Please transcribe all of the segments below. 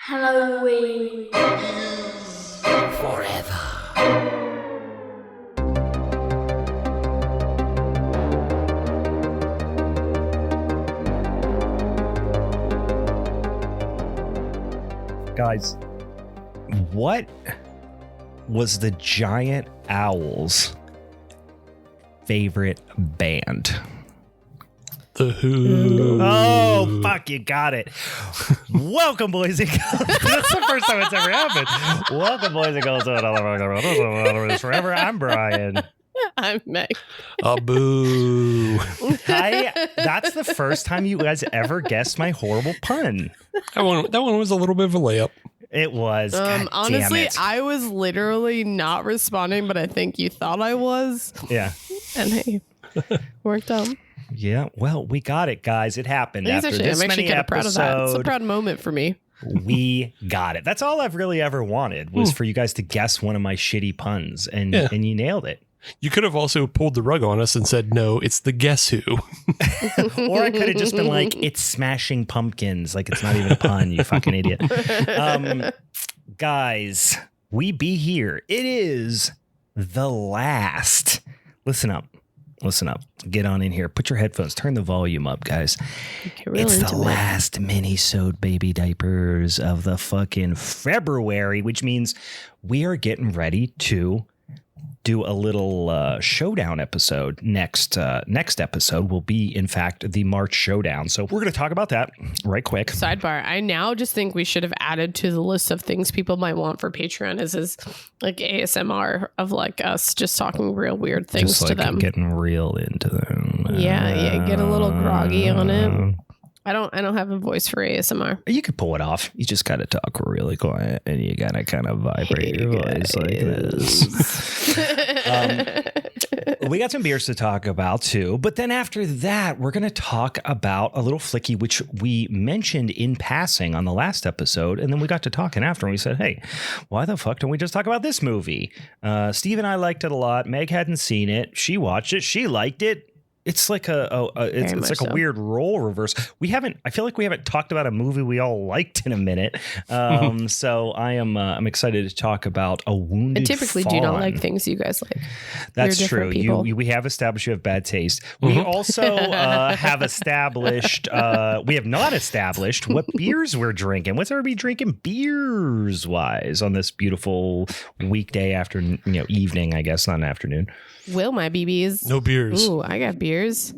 Halloween Forever. Guys, what was the Giant Owls' favorite band? The Who. Oh, fuck, you got it. Welcome, boys and girls. That's the first time it's ever happened. Welcome, boys and girls. Forever. I'm Brian. I'm Meg. Boo. That's the first time you guys ever guessed my horrible pun. That one was a little bit of a layup. It was. God Honestly, damn it. I was literally not responding, but I think you thought I was. Yeah. And hey, worked out. Yeah. Well, we got it, guys. It happened Thanks, after actually. this I'm actually many kind of proud of that. It's a episodes. proud moment for me. We got it. That's all I've really ever wanted was for you guys to guess one of my shitty puns, and you nailed it. You could have also pulled the rug on us and said, no, it's the Guess Who. Or I could have just been like, it's Smashing Pumpkins. Like, it's not even a pun, you fucking idiot. Guys, we be here. It is the last. Listen up. Get on in here. Put your headphones. Turn the volume up, guys. It's the last Minisode baby diapers of the fucking February, which means we are getting ready to do a little showdown episode. Next episode will be, in fact, the March Showdown. So we're going to talk about that right quick. Sidebar, I now just think we should have added to the list of things people might want for Patreon is like ASMR of like us just talking real weird things Just like to them. getting real into them. Yeah, get a little groggy on it. I don't have a voice for ASMR. You could pull it off. You just got to talk really quiet and you got to kind of vibrate your voice like this. We got some beers to talk about too. But then after that, we're going to talk about a little flicky, which we mentioned in passing on the last episode. And then we got to talking after and we said, hey, why the fuck don't we just talk about this movie? Steve and I liked it a lot. Meg hadn't seen it. She watched it. She liked it. It's like it's like a weird role reverse. I feel like we haven't talked about a movie we all liked in a minute. So I'm excited to talk about a Wounded Fawn. I typically do not like things you guys like. That's true. We have established you have bad taste. We also have established, we have not established what beers we're drinking. What's everybody drinking beers wise on this beautiful weekday afternoon, evening, I guess, not an afternoon. Will my BBs? No beers. Ooh, I got beers.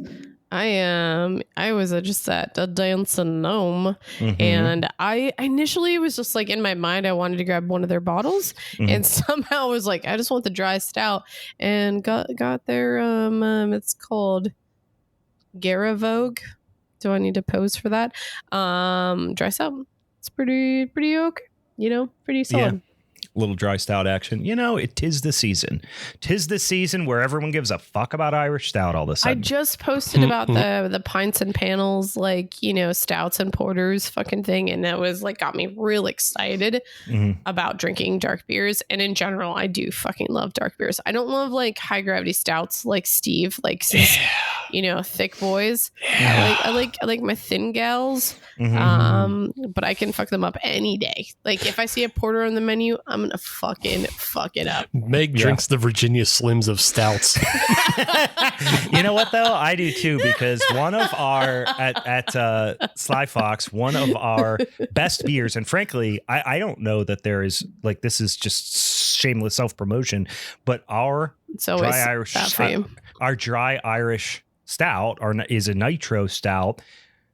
I was just at a dancing gnome, and I initially was just like in my mind I wanted to grab one of their bottles, and somehow I was like I just want the dry stout, and got their it's called Garavogue. Do I need to pose for that? Dry stout. It's pretty okay. Pretty solid. Yeah. Little dry stout action. It tis the season. Tis the season where everyone gives a fuck about Irish stout all of a I sudden. just posted about the pints and panels, stouts and porters fucking thing. And that was got me real excited about drinking dark beers. And in general, I do fucking love dark beers. I don't love high gravity stouts like Steve, thick boys. Yeah. I like my thin gals. But I can fuck them up any day. If I see a porter on the menu, I'm gonna fucking fuck it up. Meg drinks the Virginia Slims of stouts. You know what though? I do too, because one of our at Sly Fox, one of our best beers, and frankly, I don't know that there is this is just shameless self-promotion, but our dry Irish stout is a nitro stout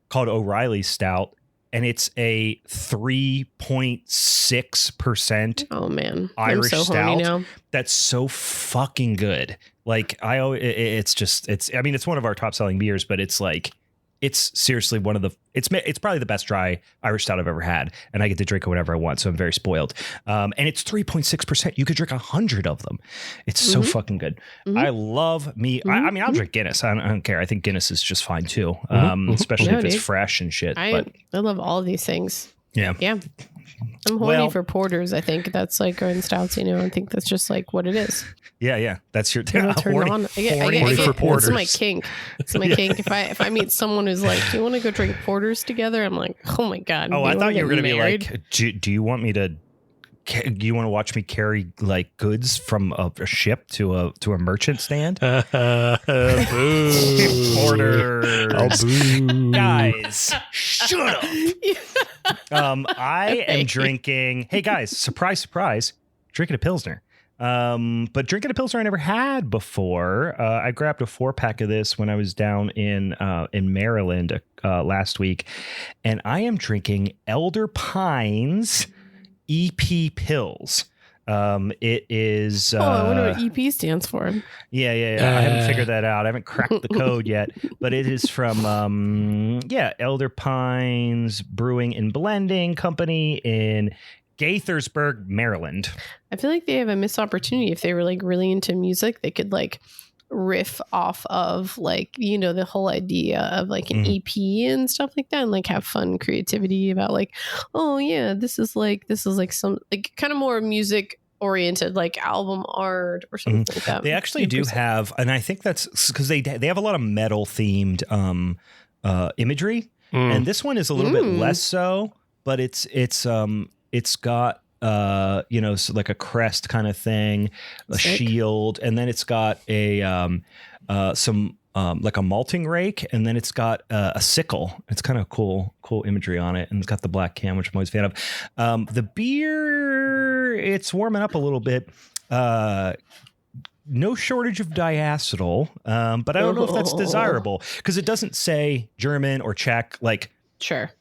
called O'Reilly's Stout. And it's a 3.6%. Oh man, Irish I'm so stout. now. That's so fucking good. It's one of our top selling beers, but it's seriously one of the. It's probably the best dry Irish stout I've ever had, and I get to drink it whenever I want, so I'm very spoiled. And it's 3.6%. You could drink 100 of them. It's so fucking good. I love me. I'll drink Guinness. I don't care. I think Guinness is just fine too, especially if it's fresh and shit. I love all of these things. Yeah. I'm horny for porters. I think that's like Grand Stouts. I think that's just like what it is. Yeah. That's your Turn on. I get for porters. It's my kink. It's my kink. If I meet someone who's like, "Do you want to go drink porters together?" I'm like, "Oh my god." Oh, I thought you were going to be like, "Do you want me to? Do you want to watch me carry like goods from a ship to a merchant stand?" Boo. Porters. Oh, boo. Guys, shut up. I am drinking. Hey guys, surprise, drinking a Pilsner. But drinking a Pilsner I never had before. I grabbed a 4-pack of this when I was down in Maryland last week, and I am drinking Elder Pines EP Pills. It is. I wonder what EP stands for. Yeah. I haven't figured that out. I haven't cracked the code yet, but it is from Elder Pines Brewing and Blending Company in Gaithersburg, Maryland. I feel like they have a missed opportunity. If they were like really into music, they could like riff off of like, the whole idea of like an EP and stuff like that, and like have fun creativity about like, oh yeah, this is like some like kind of more music oriented like album art or something like that. They actually do have, and I think that's because they have a lot of metal themed imagery, and this one is a little bit less so, but it's got so like a crest kind of thing, a shield, and then it's got a some like a malting rake, and then it's got a sickle. It's kind of cool imagery on it, and it's got the black can, which I'm always a fan of. The beer, it's warming up a little bit. No shortage of diacetyl, but I don't know if that's desirable because it doesn't say German or Czech. Like, sure,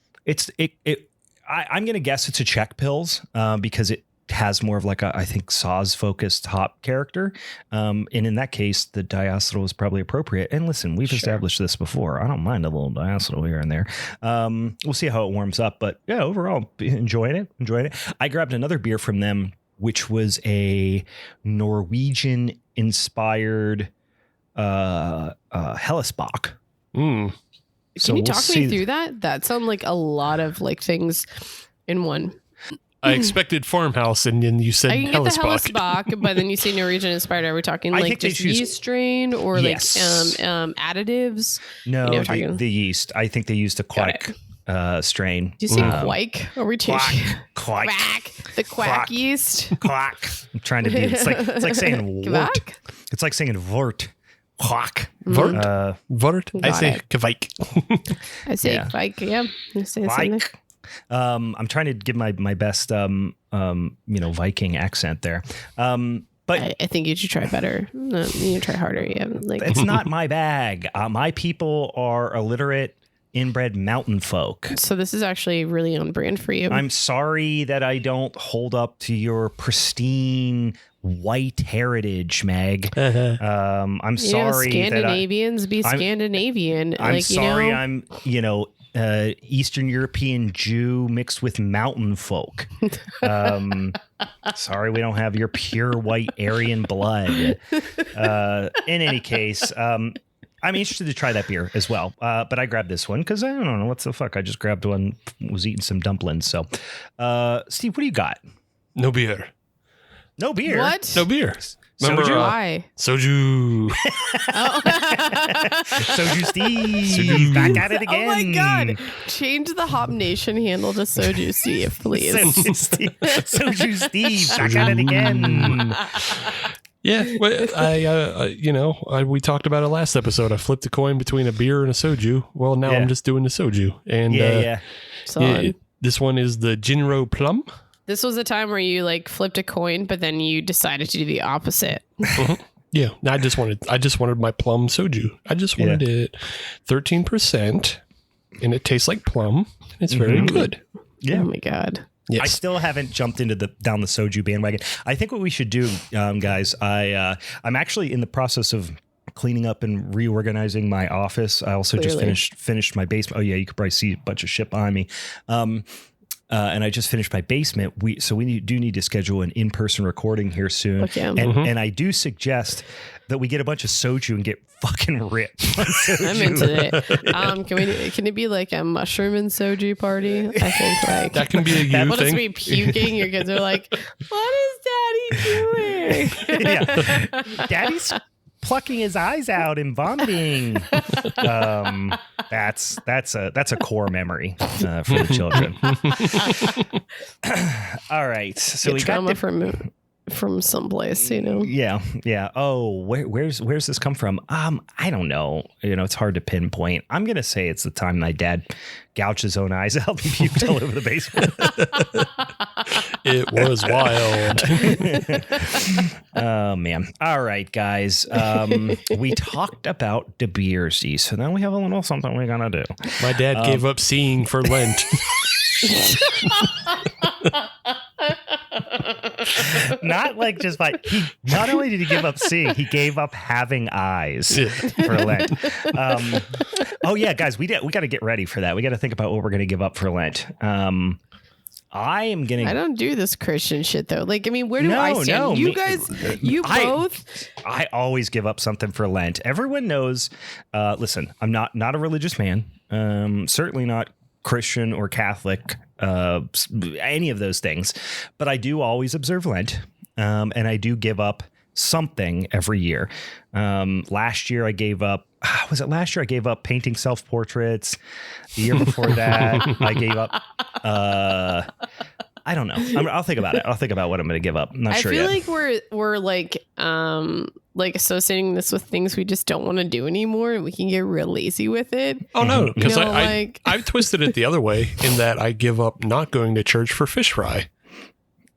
I'm going to guess it's a Czech Pils because it has more of like I think Saaz focused hop character. And in that case, the diacetyl is probably appropriate. And listen, we've established this before. I don't mind a little diacetyl here and there. We'll see how it warms up. But yeah, overall, enjoying it. I grabbed another beer from them, which was a Norwegian inspired Hellesbock. Can you talk me through that? That sounds like a lot of like things in one. I expected farmhouse, and then you said I can get the Hellesbock, but then you say Norwegian inspired. Are we talking like just yeast strain or yes. like additives? No, the yeast. I think they used a quack strain. Do you say quake? Are we quack? The quack yeast. Quack. I'm trying to be. It's like saying wort. It's like saying wort. Quack. Vort. I say kvike. I say kvike. Yeah. I say something. I'm trying to give my best Viking accent there. But I think you should try better. You should try harder. Yeah. Like it's not my bag. My people are illiterate, inbred mountain folk. So this is actually really on brand for you. I'm sorry that I don't hold up to your pristine white heritage, Meg. I'm sorry Scandinavians be Scandinavian. I'm sorry. I'm Eastern European Jew mixed with mountain folk. Sorry, we don't have your pure white Aryan blood. In any case, I'm interested to try that beer as well. But I grabbed this one because I don't know what the fuck. I just grabbed one, was eating some dumplings. So, Steve, what do you got? No beer. No beer. What? No beer. Remember, soju? Why? Soju. Soju Steve. Back at it again. Oh my God. Change the Hop Nation handle to Soju Steve, please. Soju Steve. Back at it again. Yeah. Well, we talked about it last episode. I flipped a coin between a beer and a soju. Well, now I'm just doing the soju. And this one is the Jinro Plum. This was a time where you like flipped a coin, but then you decided to do the opposite. Yeah, I just wanted my plum soju. I just wanted it 13%, and it tastes like plum. It's very good. Yeah. Oh my God. Yes. I still haven't jumped into down the soju bandwagon. I think what we should do, guys, I'm actually in the process of cleaning up and reorganizing my office. I also just finished my basement. Oh yeah, you could probably see a bunch of shit behind me. and I just finished my basement. We do need to schedule an in-person recording here soon. Okay. And I do suggest that we get a bunch of soju and get fucking ripped. I'm into it. Can it be like a mushroom and soju party? I think like that can be a you we'll thing. just be puking. Your kids are like, "What is Daddy doing?" Yeah, Daddy's plucking his eyes out and vomiting. That's a core memory for the children. All right, so we trauma got from someplace, you know. Yeah. Oh, where's this come from? I don't know. It's hard to pinpoint. I'm gonna say it's the time my dad gouged his own eyes out and puked all over the basement. It was wild. Oh man. All right, guys. We talked about De Beersy, so now we have a little something we're gonna do. My dad gave up seeing for Lent. Not like just like not only did he give up seeing, he gave up having eyes for Lent. Oh yeah, guys, we got to get ready for that. We got to think about what we're going to give up for Lent. I don't do this Christian shit though. Like, I mean, where do I stand? You guys, both. I always give up something for Lent. Everyone knows. Listen, I'm not a religious man. Certainly not Christian or Catholic, any of those things, but I do always observe Lent, and I do give up something every year. Last year I gave up, was it last year I gave up painting self-portraits? The year before that I gave up, I don't know. I'll think about it. I'll think about what I'm going to give up. I'm not sure yet. I feel like we're like associating this with things we just don't want to do anymore, and we can get real lazy with it. Oh no, because I've twisted it the other way in that I give up not going to church for fish fry.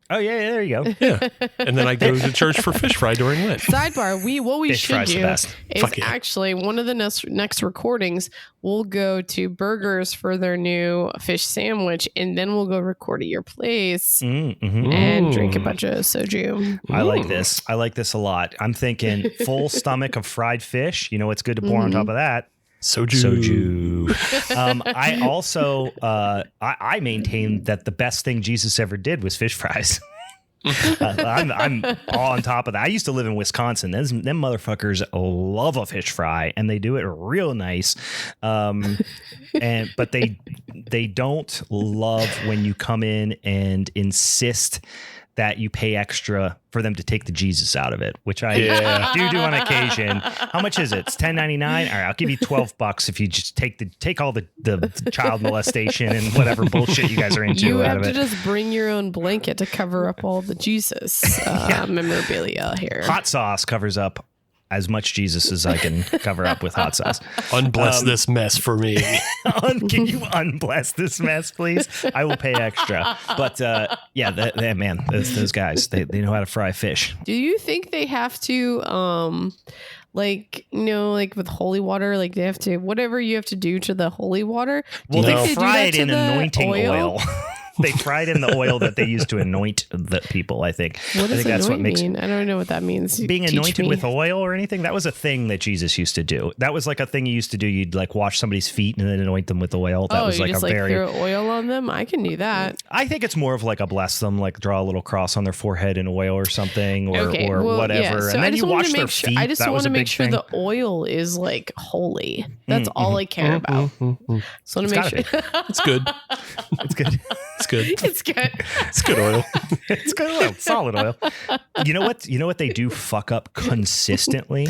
Oh yeah, there you go. Yeah, and then I go to church for fish fry during Lent. Sidebar: what we fish should do is yeah. actually one of the next recordings. We'll go to Burgers for their new fish sandwich, and then we'll go record at your place and drink a bunch of soju. I like this. I like this a lot. I'm thinking full stomach of fried fish. You know what's good to pour on top of that? Soju. I also I maintain that the best thing Jesus ever did was fish fries. I'm all on top of that. I used to live in Wisconsin. Them motherfuckers love a fish fry, and they do it real nice. But they don't love when you come in and insist that you pay extra for them to take the Jesus out of it, which I do on occasion. How much is it? It's $10.99. All right, I'll give you $12 if you just take all the child molestation and whatever bullshit you guys are into. You out have of to it. just bring your own blanket to cover up all the Jesus memorabilia here. Hot sauce covers up as much Jesus as I can cover up with hot sauce. Unbless this mess for me. Can you unbless this mess, please? I will pay extra. But man, those guys, they know how to fry fish. Do you think they have to, like with holy water, like they have to, whatever you have to do to the holy water? Well, they fry it in anointing oil. They fried in the oil that they used to anoint the people, I think. What does that's what makes mean? I don't know what that means. Being anointed with oil or anything. That was a thing that Jesus used to do. That was like a thing he used to do. You'd like wash somebody's feet and then anoint them with oil. That was like just throw oil on them? I can do that. I think it's more of like a bless them, like draw a little cross on their forehead in oil or something or whatever. Yeah. So and then you wash their feet. I just want to make sure the oil is like holy. That's all I care about. So I want to make sure. It's good. It's good. It's good. It's good. It's good oil. It's good oil. Solid oil. You know what they do fuck up consistently?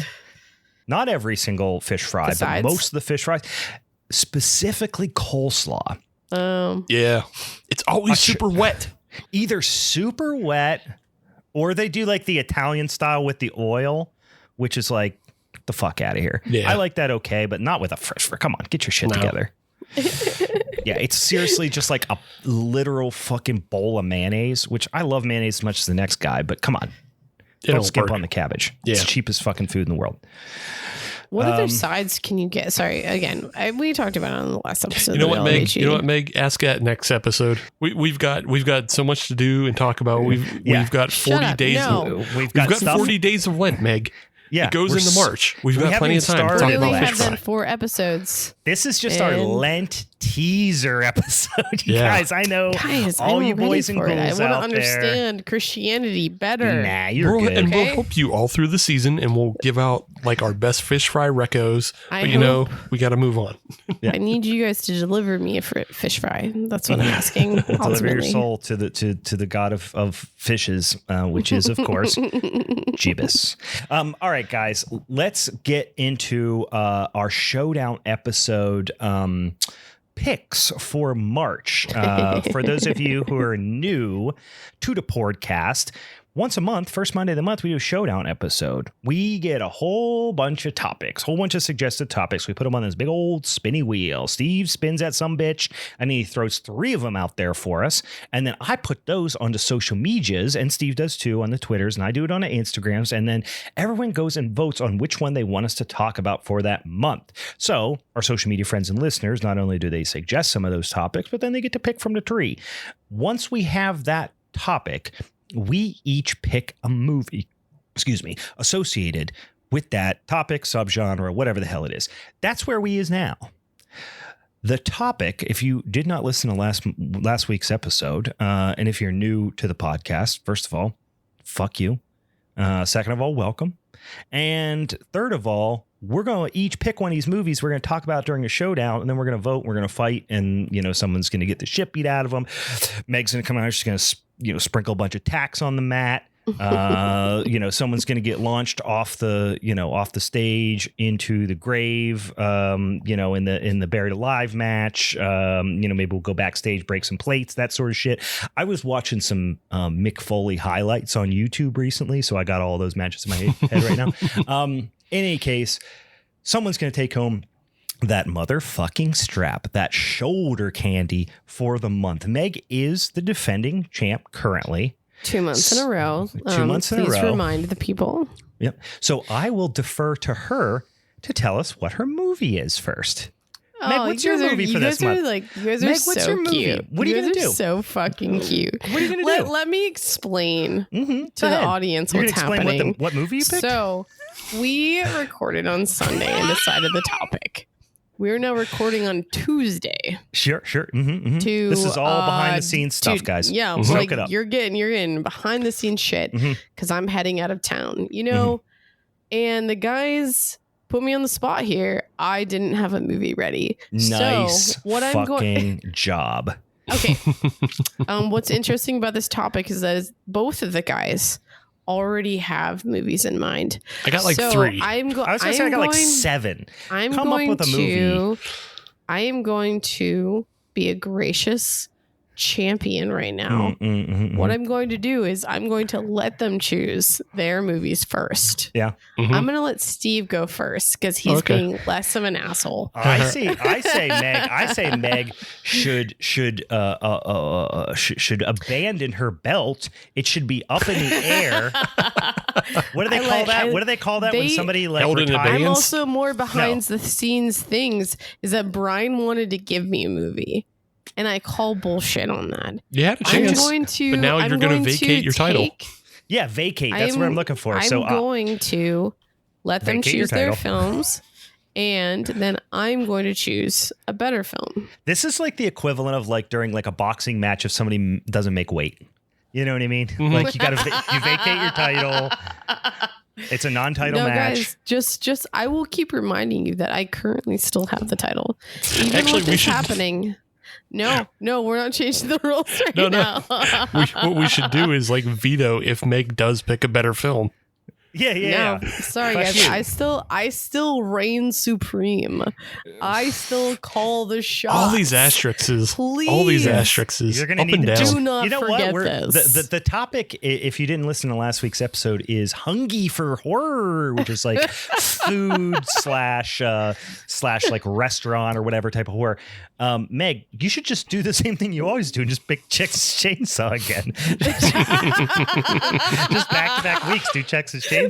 Not every single fish fry, but most of the fish fries, specifically coleslaw. Yeah. It's always super wet. Either super wet or they do like the Italian style with the oil, which is like, get the fuck out of here. Yeah. I like that okay, but not with a fish fry. Come on, get your shit together. Yeah, it's seriously just like a literal fucking bowl of mayonnaise, which I love mayonnaise as much as the next guy, but come on. Don't skip on the cabbage. Yeah. It's the cheapest fucking food in the world. What other sides can you get? Sorry, again, we talked about it on the last episode. You know what, Meg? You know what, Meg? Ask that next episode. We've got so much to do and talk about. We've got 40 days. No. We've got 40 days of Lent, Meg. Yeah, it goes into March. We've got plenty of time to talk about fish fry. 4 episodes. This is just our Lent teaser episode. Guys, I know all you boys and girls out there. I want to understand Christianity better. Nah, you're good. And we'll help you all through the season, and we'll give out like our best fish fry recos. But we got to move on. I need you guys to deliver me a fish fry. That's what I'm asking. Deliver your soul to the god of fishes, which is of course Jeebus. All right, guys, let's get into our showdown episode picks for March. For those of you who are new to the podcast, once a month, first Monday of the month, we do a showdown episode. We get a whole bunch of topics, whole bunch of suggested topics. We put them on this big old spinny wheel. Steve spins that some bitch, and he throws 3 of them out there for us. And then I put those onto social medias, and Steve does too on the Twitters, and I do it on the Instagrams. And then everyone goes and votes on which one they want us to talk about for that month. So our social media friends and listeners, not only do they suggest some of those topics, but then they get to pick from the tree. Once we have that topic, we each pick a movie, associated with that topic, subgenre, whatever the hell it is. That's where we is now. The topic, if you did not listen to last week's episode, and if you're new to the podcast, first of all, fuck you. Second of all, welcome. And third of all, we're going to each pick one of these movies we're going to talk about during a showdown, and then we're going to vote. We're going to fight, and someone's going to get the shit beat out of them. Meg's going to come out. She's going to sprinkle a bunch of tacks on the mat. Someone's going to get launched off the stage into the grave. In the buried alive match. Maybe we'll go backstage, break some plates, that sort of shit. I was watching some Mick Foley highlights on YouTube recently, so I got all those matches in my head right now. In any case, someone's going to take home that motherfucking strap, that shoulder candy for the month. Meg is the defending champ currently. 2 months in a row. 2 months in a row. Please remind the people. Yep. So I will defer to her to tell us what her movie is first. Meg, what's your movie for this month? You guys are so cute. What are you going to do? So fucking cute. What are you going to do? Let me explain to the audience what's happening. What movie you picked? So we recorded on Sunday and decided the topic. We're now recording on Tuesday. Sure. This is all behind the scenes stuff, guys. Yeah, Soak it up. You're getting behind the scenes shit because I'm heading out of town. And the guys put me on the spot here. I didn't have a movie ready. Nice. So what fucking job. Okay. What's interesting about this topic is that both of the guys already have movies in mind. I got 3. I was going to say I got 7. Come up with a movie. I am going to be a gracious champion right now. What I'm going to do is I'm going to let them choose their movies first. Yeah. I'm going to let Steve go first because he's being less of an asshole. I say Meg should abandon her belt. It should be up in the air. What do they call that? What do they call that when somebody held in abeyance? I'm also more behind the scenes things is that Brian wanted to give me a movie. And I call bullshit on that. You had a chance. But now you're going to vacate your title. Yeah, vacate. That's what I'm looking for. I'm going to let them choose their films. And then I'm going to choose a better film. This is like the equivalent of during a boxing match if somebody doesn't make weight. You know what I mean? You vacate your title. It's a non-title match. Guys, just I will keep reminding you that I currently still have the title. Even Actually, with this happening. No, we're not changing the rules now. What we should do is veto if Meg does pick a better film. Yeah. No, sorry guys. I still reign supreme. I still call the shots. All these asterisks. Please. All these asterisks. You're going to need to do not forget this. The topic, if you didn't listen to last week's episode, is Hungry for Horror, which is food slash restaurant or whatever type of horror. Meg, you should just do the same thing you always do and just pick Texas Chainsaw again. Just back-to-back weeks, do Texas Chainsaw.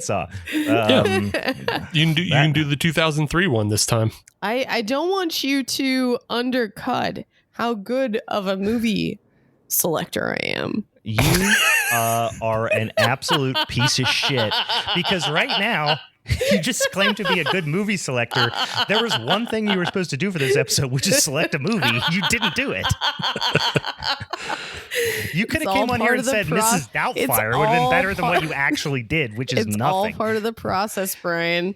You can do the 2003 one this time. I don't want you to undercut how good of a movie selector I am. You are an absolute piece of shit because right now You just claimed to be a good movie selector. There was one thing you were supposed to do for this episode, which is select a movie. You didn't do it. You could have came on here and said Mrs. Doubtfire. It would have been better than what you actually did, which is nothing. It's all part of the process, Brian.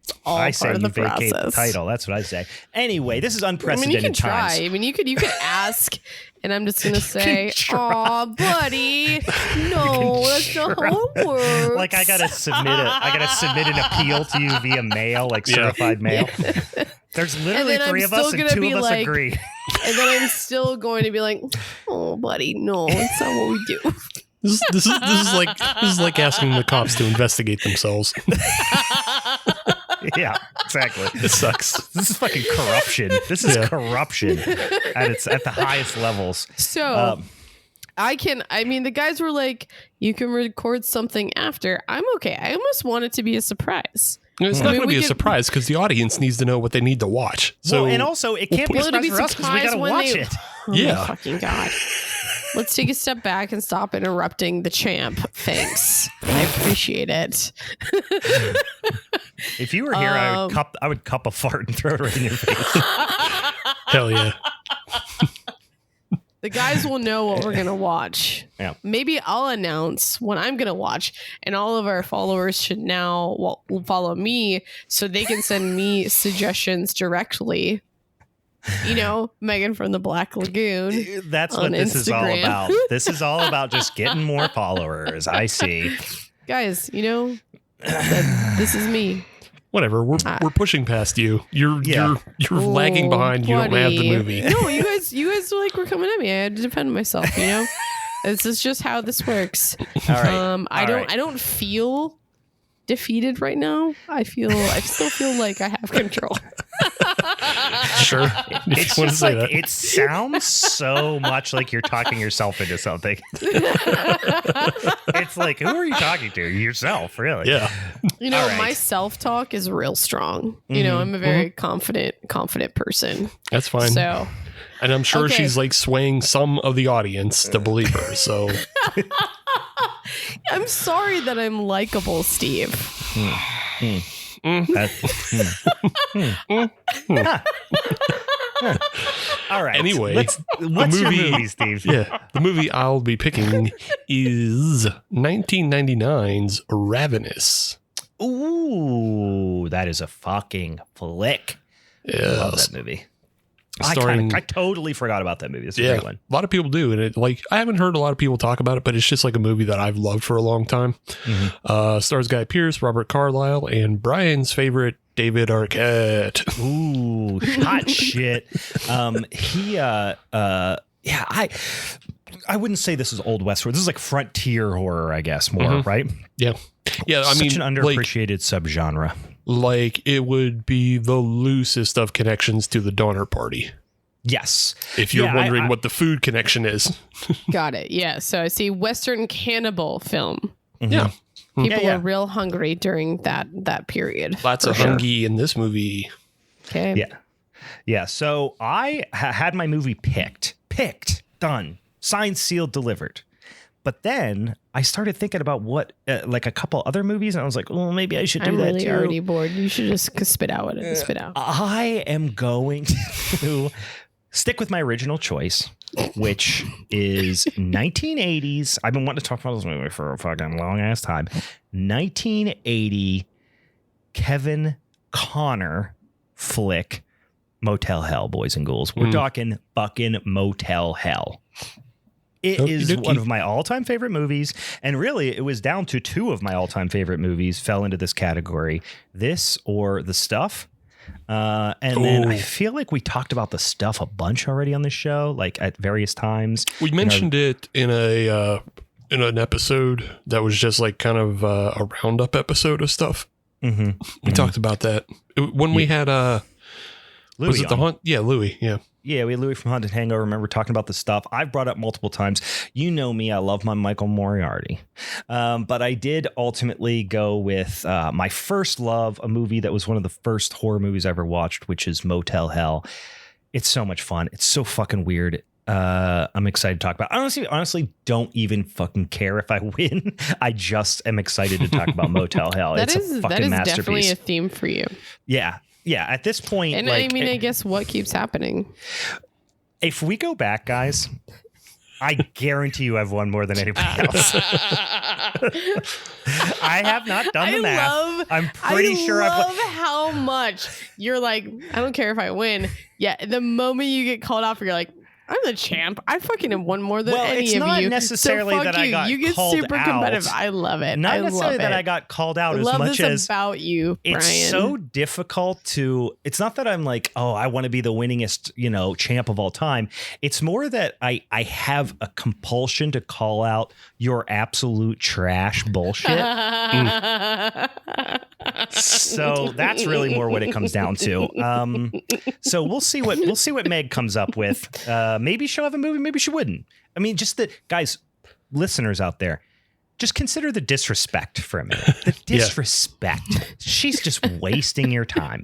It's all part of the process. I say you vacate the title. That's what I say. Anyway, this is unprecedented you can times. Try. I mean, you could ask, and I'm just gonna say, "Aw, buddy, no, that's not how it works." Like I gotta submit an appeal to you via mail, like certified mail. There's literally 3 of us, and 2 of us agree. And then I'm still going to be like, "Oh, buddy, no, that's not what we do." This is like asking the cops to investigate themselves. Yeah, exactly. It sucks. This is fucking corruption. This is corruption at the highest levels. So the guys were like, you can record something after. I'm okay. I almost want it to be a surprise. It's not going to be a surprise because the audience needs to know what they need to watch. So, and also it can't be a surprise for us because we got to watch it. Oh my fucking God. Let's take a step back and stop interrupting the champ. Thanks. I appreciate it. If you were here, I would cup a fart and throw it right in your face. Hell yeah. The guys will know what we're going to watch. Yeah. Maybe I'll announce what I'm going to watch, and all of our followers should now follow me so they can send me suggestions directly. You know, Megan from the Black Lagoon. That's what this is all about. This is all about just getting more followers. I see. Guys, you know, this is me. Whatever. We're pushing past you. You're lagging behind. You don't have the movie. No, you guys like were coming at me. I had to defend myself, you know? This is just how this works. All right. I don't feel defeated right now. I still feel like I have control. Sure. It's just like, it sounds so much like you're talking yourself into something. It's like, who are you talking to? Yourself, really? Yeah. You know, my self-talk is real strong. You know, I'm a very confident person. That's fine. So, and I'm sure she's like swaying some of the audience to believe her. So I'm sorry that I'm likable, Steve. All right. Anyway, what's your movie, Steve? Yeah, the movie I'll be picking is 1999's Ravenous. Ooh, that is a fucking flick. Yes. I love that movie. I totally forgot about that movie. It's a great one. A lot of people do, and I haven't heard a lot of people talk about it, but it's just like a movie that I've loved for a long time. Mm-hmm. Stars Guy Pearce, Robert Carlyle, and Brian's favorite David Arquette. Ooh, hot shit. I wouldn't say this is old westward. This is like frontier horror, I guess, more, right? Yeah. Yeah, I mean, such an underappreciated subgenre. Like, it would be the loosest of connections to the Donner Party. Yes. If you're wondering what the food connection is. Got it. Yeah. So I see Western cannibal film. Mm-hmm. Yeah. People are real hungry during that period. Lots of hungry in this movie. Okay. Yeah. Yeah. So I had my movie picked, done, signed, sealed, delivered. But then I started thinking about what, like a couple other movies, and I was like, well, maybe I should do that too. I'm already bored. You should just spit out. I am going to stick with my original choice, which is 1980s. I've been wanting to talk about this movie for a fucking long ass time. 1980 Kevin Connor flick, Motel Hell, boys and ghouls. We're talking fucking Motel Hell. It is one of my all-time favorite movies, and really, it was down to 2 of my all-time favorite movies fell into this category. This or The Stuff. And then I feel like we talked about The Stuff a bunch already on this show, like at various times. We mentioned it in an episode that was just like kind of a roundup episode of stuff. Mm-hmm. We talked about that when we had Louis was it the Hunt? Yeah, Louis. Yeah. Yeah, we had Louis from Haunted Hangover. Remember talking about The Stuff. I've brought up multiple times. You know me. I love my Michael Moriarty. But I did ultimately go with my first love, a movie that was one of the first horror movies I ever watched, which is Motel Hell. It's so much fun. It's so fucking weird. I'm excited to talk about. I honestly don't even fucking care if I win. I just am excited to talk about Motel Hell. It's a fucking masterpiece. Definitely a theme for you. Yeah. At this point, and I guess what keeps happening. If we go back, guys, I guarantee you I've won more than anybody else. I have not done the math. I'm pretty sure I've won. How much you're like, I don't care if I win. Yeah, the moment you get called off, you're like, I'm the champ. I fucking have won more than any of you. It's not necessarily that I got called out. You get super competitive. I love it. Not necessarily that I got called out as much as about you, Brian. It's so difficult to. It's not that I'm like, oh, I want to be the winningest, champ of all time. It's more that I have a compulsion to call out your absolute trash bullshit. So that's really more what it comes down to. So we'll see what Meg comes up with. Maybe she'll have a movie, maybe she wouldn't. I mean, just the guys, listeners out there, just consider the disrespect for a minute. The disrespect. Yeah. She's just wasting your time.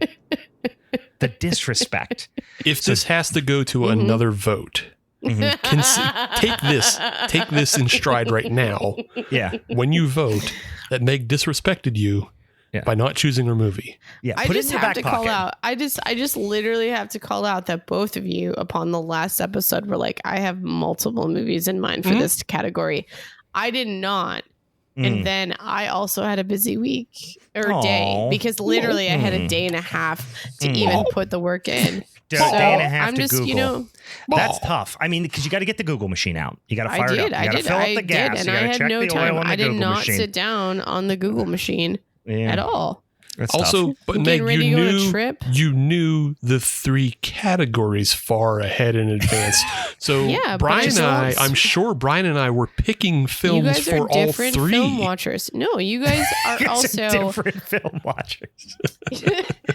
The disrespect. If this has to go to another vote, take this in stride right now. Yeah. When you vote that Meg disrespected you by not choosing her movie. Yeah. I just have to call out. I just literally have to call out that both of you upon the last episode were like, I have multiple movies in mind for this category. I did not. And then I also had a busy week or day because literally I had a day and a half to even put the work in. Day and a half to Google. That's tough. I mean, because you got to get the Google machine out. You got to fire it up. You got to fill up the gas. And I had no time. I did not sit down on the Google machine at all. That's also, tough. But Meg, you knew the 3 categories far ahead in advance. So Brian and I'm sure Brian and I were picking films for all 3. Film watchers. No, you guys are also different film watchers.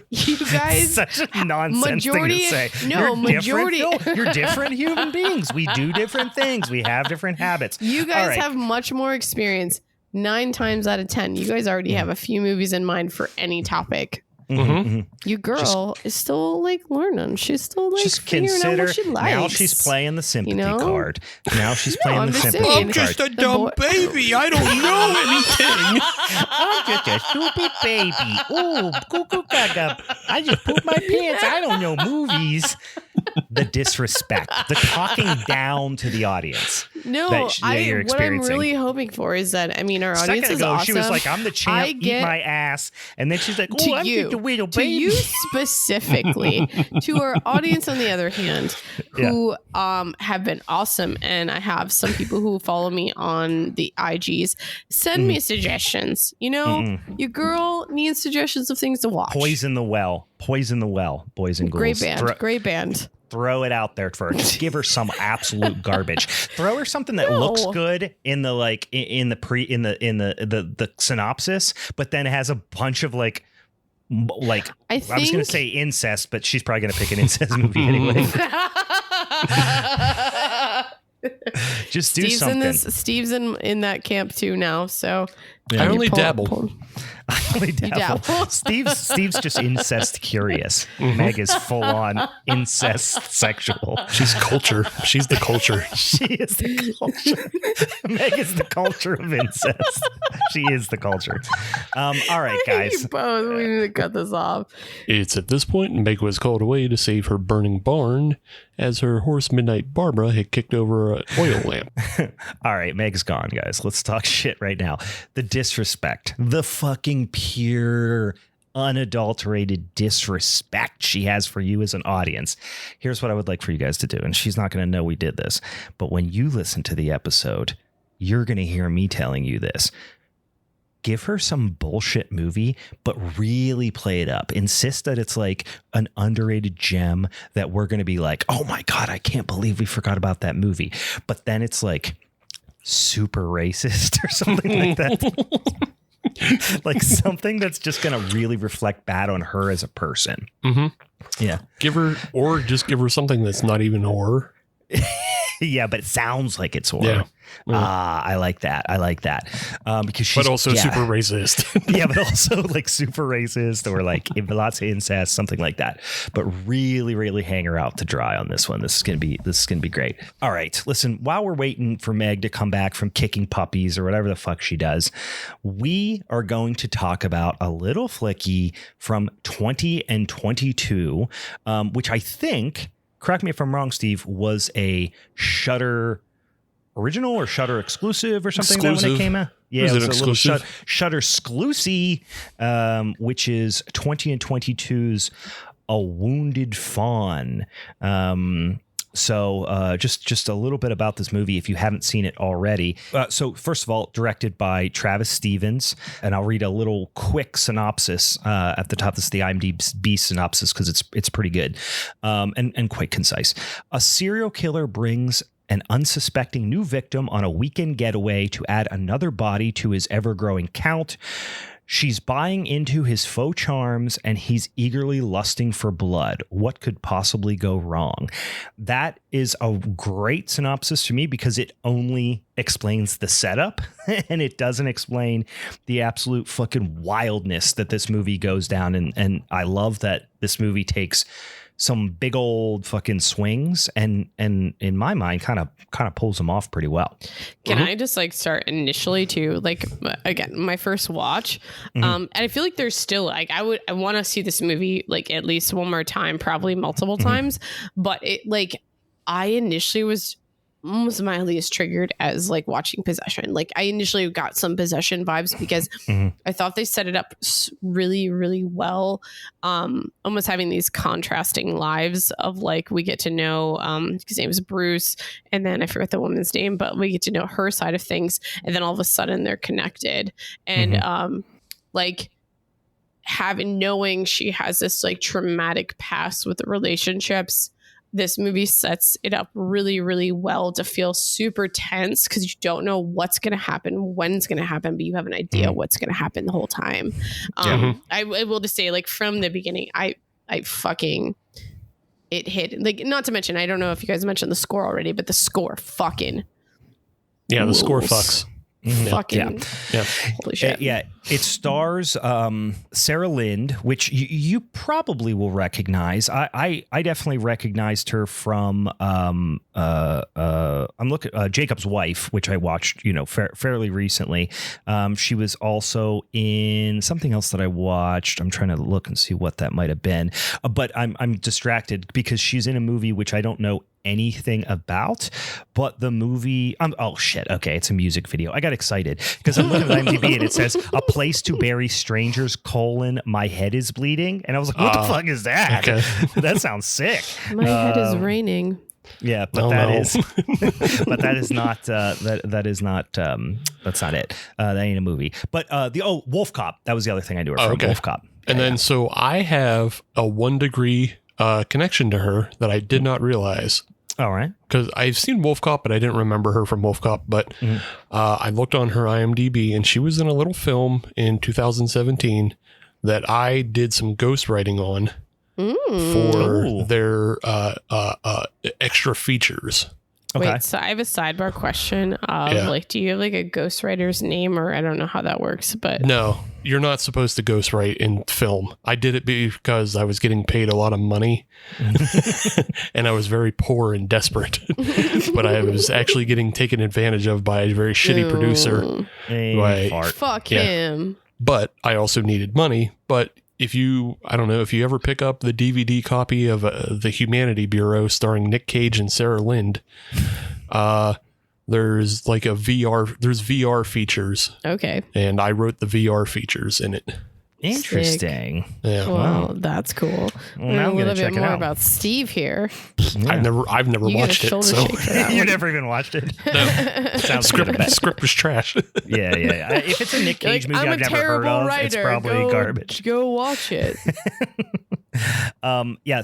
You guys, such a nonsense thing to say. No, you're different human beings. We do different things. We have different habits. You guys have much more experience. 9 times out of 10, you guys already have a few movies in mind for any topic. Your girl is still like learning. She's still like figuring out what she likes. Now she's playing the sympathy card. Now she's playing the sympathy card. I'm just a dumb baby. I don't know anything. I'm just a stupid baby. Ooh, cuckoo gaga. I just pooped my pants. I don't know movies. The disrespect, the talking down to the audience. No, what I'm really hoping for is that, I mean, our audience is awesome. She was like, I'm the champ, eat my ass. And then she's like, oh, I'm just a little baby. To you specifically. To our audience, on the other hand, who have been awesome. And I have some people who follow me on the IGs. Send me suggestions. Your girl needs suggestions of things to watch. Poison the well, boys and ghouls. Great band. Throw it out there for her. Just give her some absolute garbage. Throw her something that looks good in the the synopsis, but then it has a bunch of like I was going to say incest, but she's probably going to pick an incest movie anyway. Just do something. Steve's in that camp too now, so I only dabble. Steve's just incest curious. Meg is full on incest sexual. She's culture. She's the culture. She is the culture. Meg is the culture of incest. She is the culture. All right, guys. Both. We need to cut this off. It's at this point Meg was called away to save her burning barn as her horse Midnight Barbara had kicked over an oil lamp. All right, Meg's gone, guys. Let's talk shit right now. The disrespect. The fucking pure, unadulterated disrespect she has for you as an audience. Here's what I would like for you guys to do, and she's not going to know we did this, but when you listen to the episode, you're going to hear me telling you this. Give her some bullshit movie, but really play it up. Insist that it's like an underrated gem that we're going to be like, oh my God, I can't believe we forgot about that movie. But then it's like super racist or something like that. Like something that's just going to really reflect bad on her as a person. Mm-hmm. Yeah. Give her something that's not even horror. Yeah, but it sounds like it's horror. Yeah. I like that. Because she's also super racist. Yeah, but also like super racist or like lots of incest, something like that. But really, really hang her out to dry on this one. This is gonna be great. All right, listen. While we're waiting for Meg to come back from kicking puppies or whatever the fuck she does, we are going to talk about a little flicky from 2022, which I think, correct me if I'm wrong, Steve, was a Shudder original or Shudder exclusive or something that when it came out. Yeah, it was a little Shudder exclusive, which is 2022's A Wounded Fawn. So just a little bit about this movie if you haven't seen it already. So first of all, directed by Travis Stevens, and I'll read a little quick synopsis at the top. This is the IMDb synopsis because it's pretty good and quite concise. A serial killer brings an unsuspecting new victim on a weekend getaway to add another body to his ever-growing count. She's buying into his faux charms, and he's eagerly lusting for blood. What could possibly go wrong? That is a great synopsis to me because it only explains the setup and it doesn't explain the absolute fucking wildness that this movie goes down. And I love that this movie takes some big old fucking swings and in my mind kind of pulls them off pretty well. Can I just like start initially to like, again, my first watch. And I feel like there's still like, I want to see this movie like at least one more time, probably multiple times, but it like, I initially was almost mildly as triggered as like watching Possession. Like I initially got some Possession vibes because I thought they set it up really, really well. Almost having these contrasting lives of like, we get to know, his name is Bruce. And then I forget the woman's name, but we get to know her side of things. And then all of a sudden they're connected. And, like knowing she has this like traumatic past with the relationships, this movie sets it up really, really well to feel super tense because you don't know what's going to happen, when it's going to happen, but you have an idea what's going to happen the whole time. I will just say, like, from the beginning, I fucking, it hit, like, not to mention, I don't know if you guys mentioned the score already, but the score fucking the score fucks. Fucking holy shit. It stars Sarah Lind, which you probably will recognize. I definitely recognized her from I'm looking Jacob's Wife, which I watched fairly recently. She was also in something else that I watched. I'm trying to look and see what that might have been, but I'm distracted because she's in a movie which I don't know anything about, but the movie okay, it's a music video. I got excited because I'm looking at IMDb and it says A Place to Bury Strangers : My Head is Bleeding, and I was like, what the fuck is that? Okay. That sounds sick. My head is raining. Yeah, but that's not it. That ain't a movie. But Wolf Cop, that was the other thing I knew her from. Okay. Wolf Cop. And then so I have a 1 degree connection to her that I did not realize. All right. Because I've seen Wolf Cop, but I didn't remember her from Wolf Cop. But I looked on her IMDb, and she was in a little film in 2017 that I did some ghostwriting on for their extra features. Okay. Wait, so I have a sidebar question of like, do you have like a ghostwriter's name, or I don't know how that works, but no, you're not supposed to ghostwrite in film. I did it because I was getting paid a lot of money and I was very poor and desperate, but I was actually getting taken advantage of by a very shitty producer. Fuck him. But I also needed money. But I don't know if you ever pick up the DVD copy of The Humanity Bureau starring Nick Cage and Sarah Lind, there's like there's VR features. Okay. And I wrote the VR features in it. Interesting. Sick. Yeah. Well, that's cool. Well, now I'm going to check it out. A little bit more about Steve here. Yeah. I've never watched it. So you never even watched it? No. Sounds script was trash. Yeah. If it's a Nick Cage movie I've never heard of, it's probably garbage. Go watch it.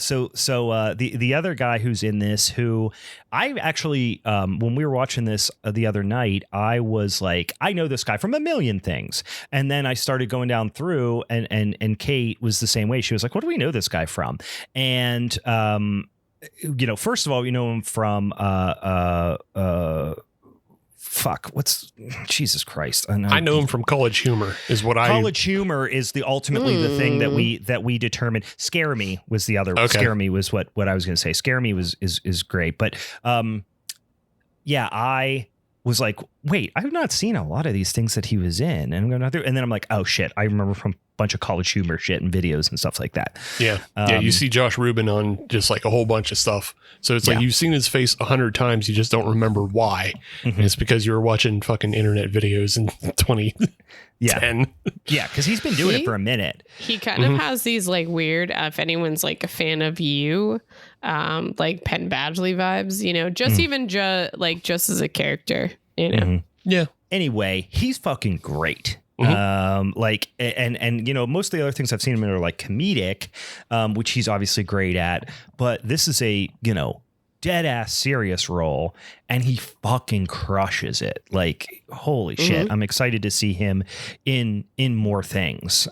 So the other guy who's in this, who I actually when we were watching this the other night, I was like, I know this guy from a million things, and then I started going down through, and Kate was the same way. She was like, what do we know this guy from? And first of all, you know him from Jesus Christ. I know him from College Humor College Humor is ultimately the thing that we determined. Scare Me was the other. Okay. Scare Me was what I was going to say. Scare Me is great. But I was like, wait, I've not seen a lot of these things that he was in. And then I'm like, oh shit, I remember from a bunch of College Humor shit and videos and stuff like that. Yeah. You see Josh Ruben on just like a whole bunch of stuff. So it's like you've seen his face 100 times. You just don't remember why. Mm-hmm. And it's because you were watching fucking internet videos in 2010. Yeah. Because he's been doing it for a minute. He kind of has these like weird, if anyone's like a fan of You, like Penn Badgley vibes, just as a character, Yeah. Anyway, he's fucking great. Mm-hmm. Most of the other things I've seen him in are like comedic, which he's obviously great at, but this is a, dead ass serious role, and he fucking crushes it. Like, holy shit. I'm excited to see him in more things.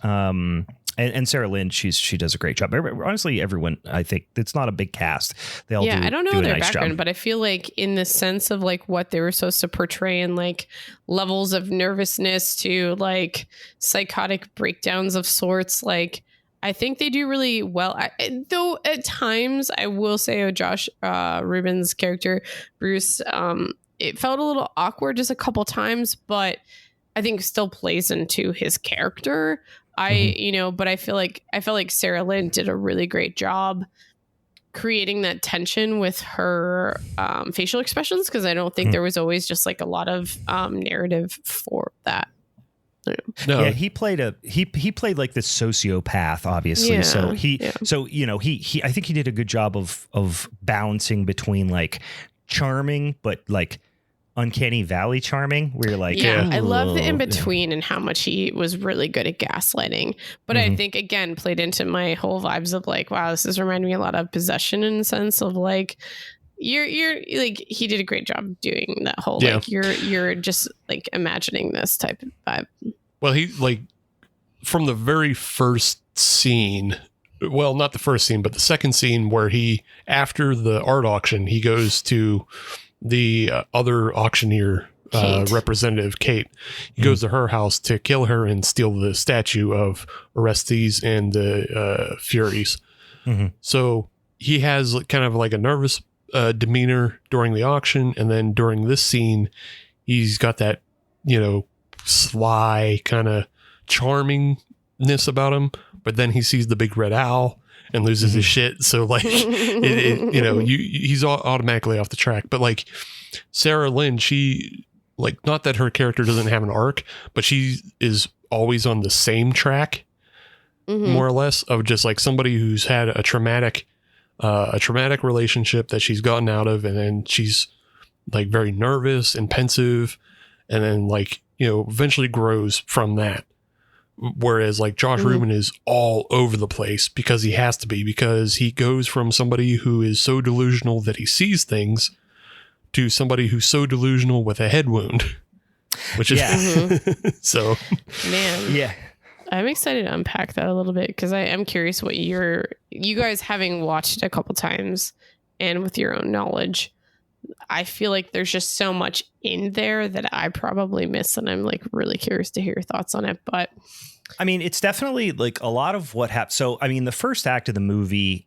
And Sarah Lynn, she does a great job. Honestly, everyone, I think it's not a big cast. They all I don't know their nice background, job. but I feel like in the sense of like what they were supposed to portray and like levels of nervousness to like psychotic breakdowns of sorts, like I think they do really well. Though at times I will say, Josh Ruben's character, Bruce, it felt a little awkward just a couple times, but I think still plays into his character. But I felt like Sarah Lynn did a really great job creating that tension with her facial expressions, because I don't think there was always just like a lot of narrative for that. No. Yeah, he played like this sociopath, obviously. Yeah. He I think he did a good job of balancing between like charming but like uncanny valley charming, where you're like, I love the in between and how much he was really good at gaslighting. But I think again played into my whole vibes of like, wow, this is reminding me a lot of Possession in the sense of like you're like, he did a great job doing that whole like you're just like imagining this type of vibe. Well, he like from the very first scene, well, not the first scene, but the second scene where he, after the art auction, he goes to the other auctioneer representative, Kate. He goes to her house to kill her and steal the statue of Orestes and the Furies. So he has kind of like a nervous demeanor during the auction, and then during this scene he's got that sly kind of charmingness about him, but then he sees the big red owl and loses his shit. So like he's automatically off the track. But like Sarah Lynn, she like, not that her character doesn't have an arc, but she is always on the same track, more or less, of just like somebody who's had a traumatic relationship that she's gotten out of, and then she's like very nervous and pensive, and then like eventually grows from that. Whereas like Josh Ruben is all over the place because he has to be, because he goes from somebody who is so delusional that he sees things to somebody who's so delusional with a head wound, which is so, man. I'm excited to unpack that a little bit, because I am curious what you guys, having watched it a couple times and with your own knowledge, I feel like there's just so much in there that I probably missed, and I'm like really curious to hear your thoughts on it. But I mean, it's definitely like a lot of what happened. So, I mean, the first act of the movie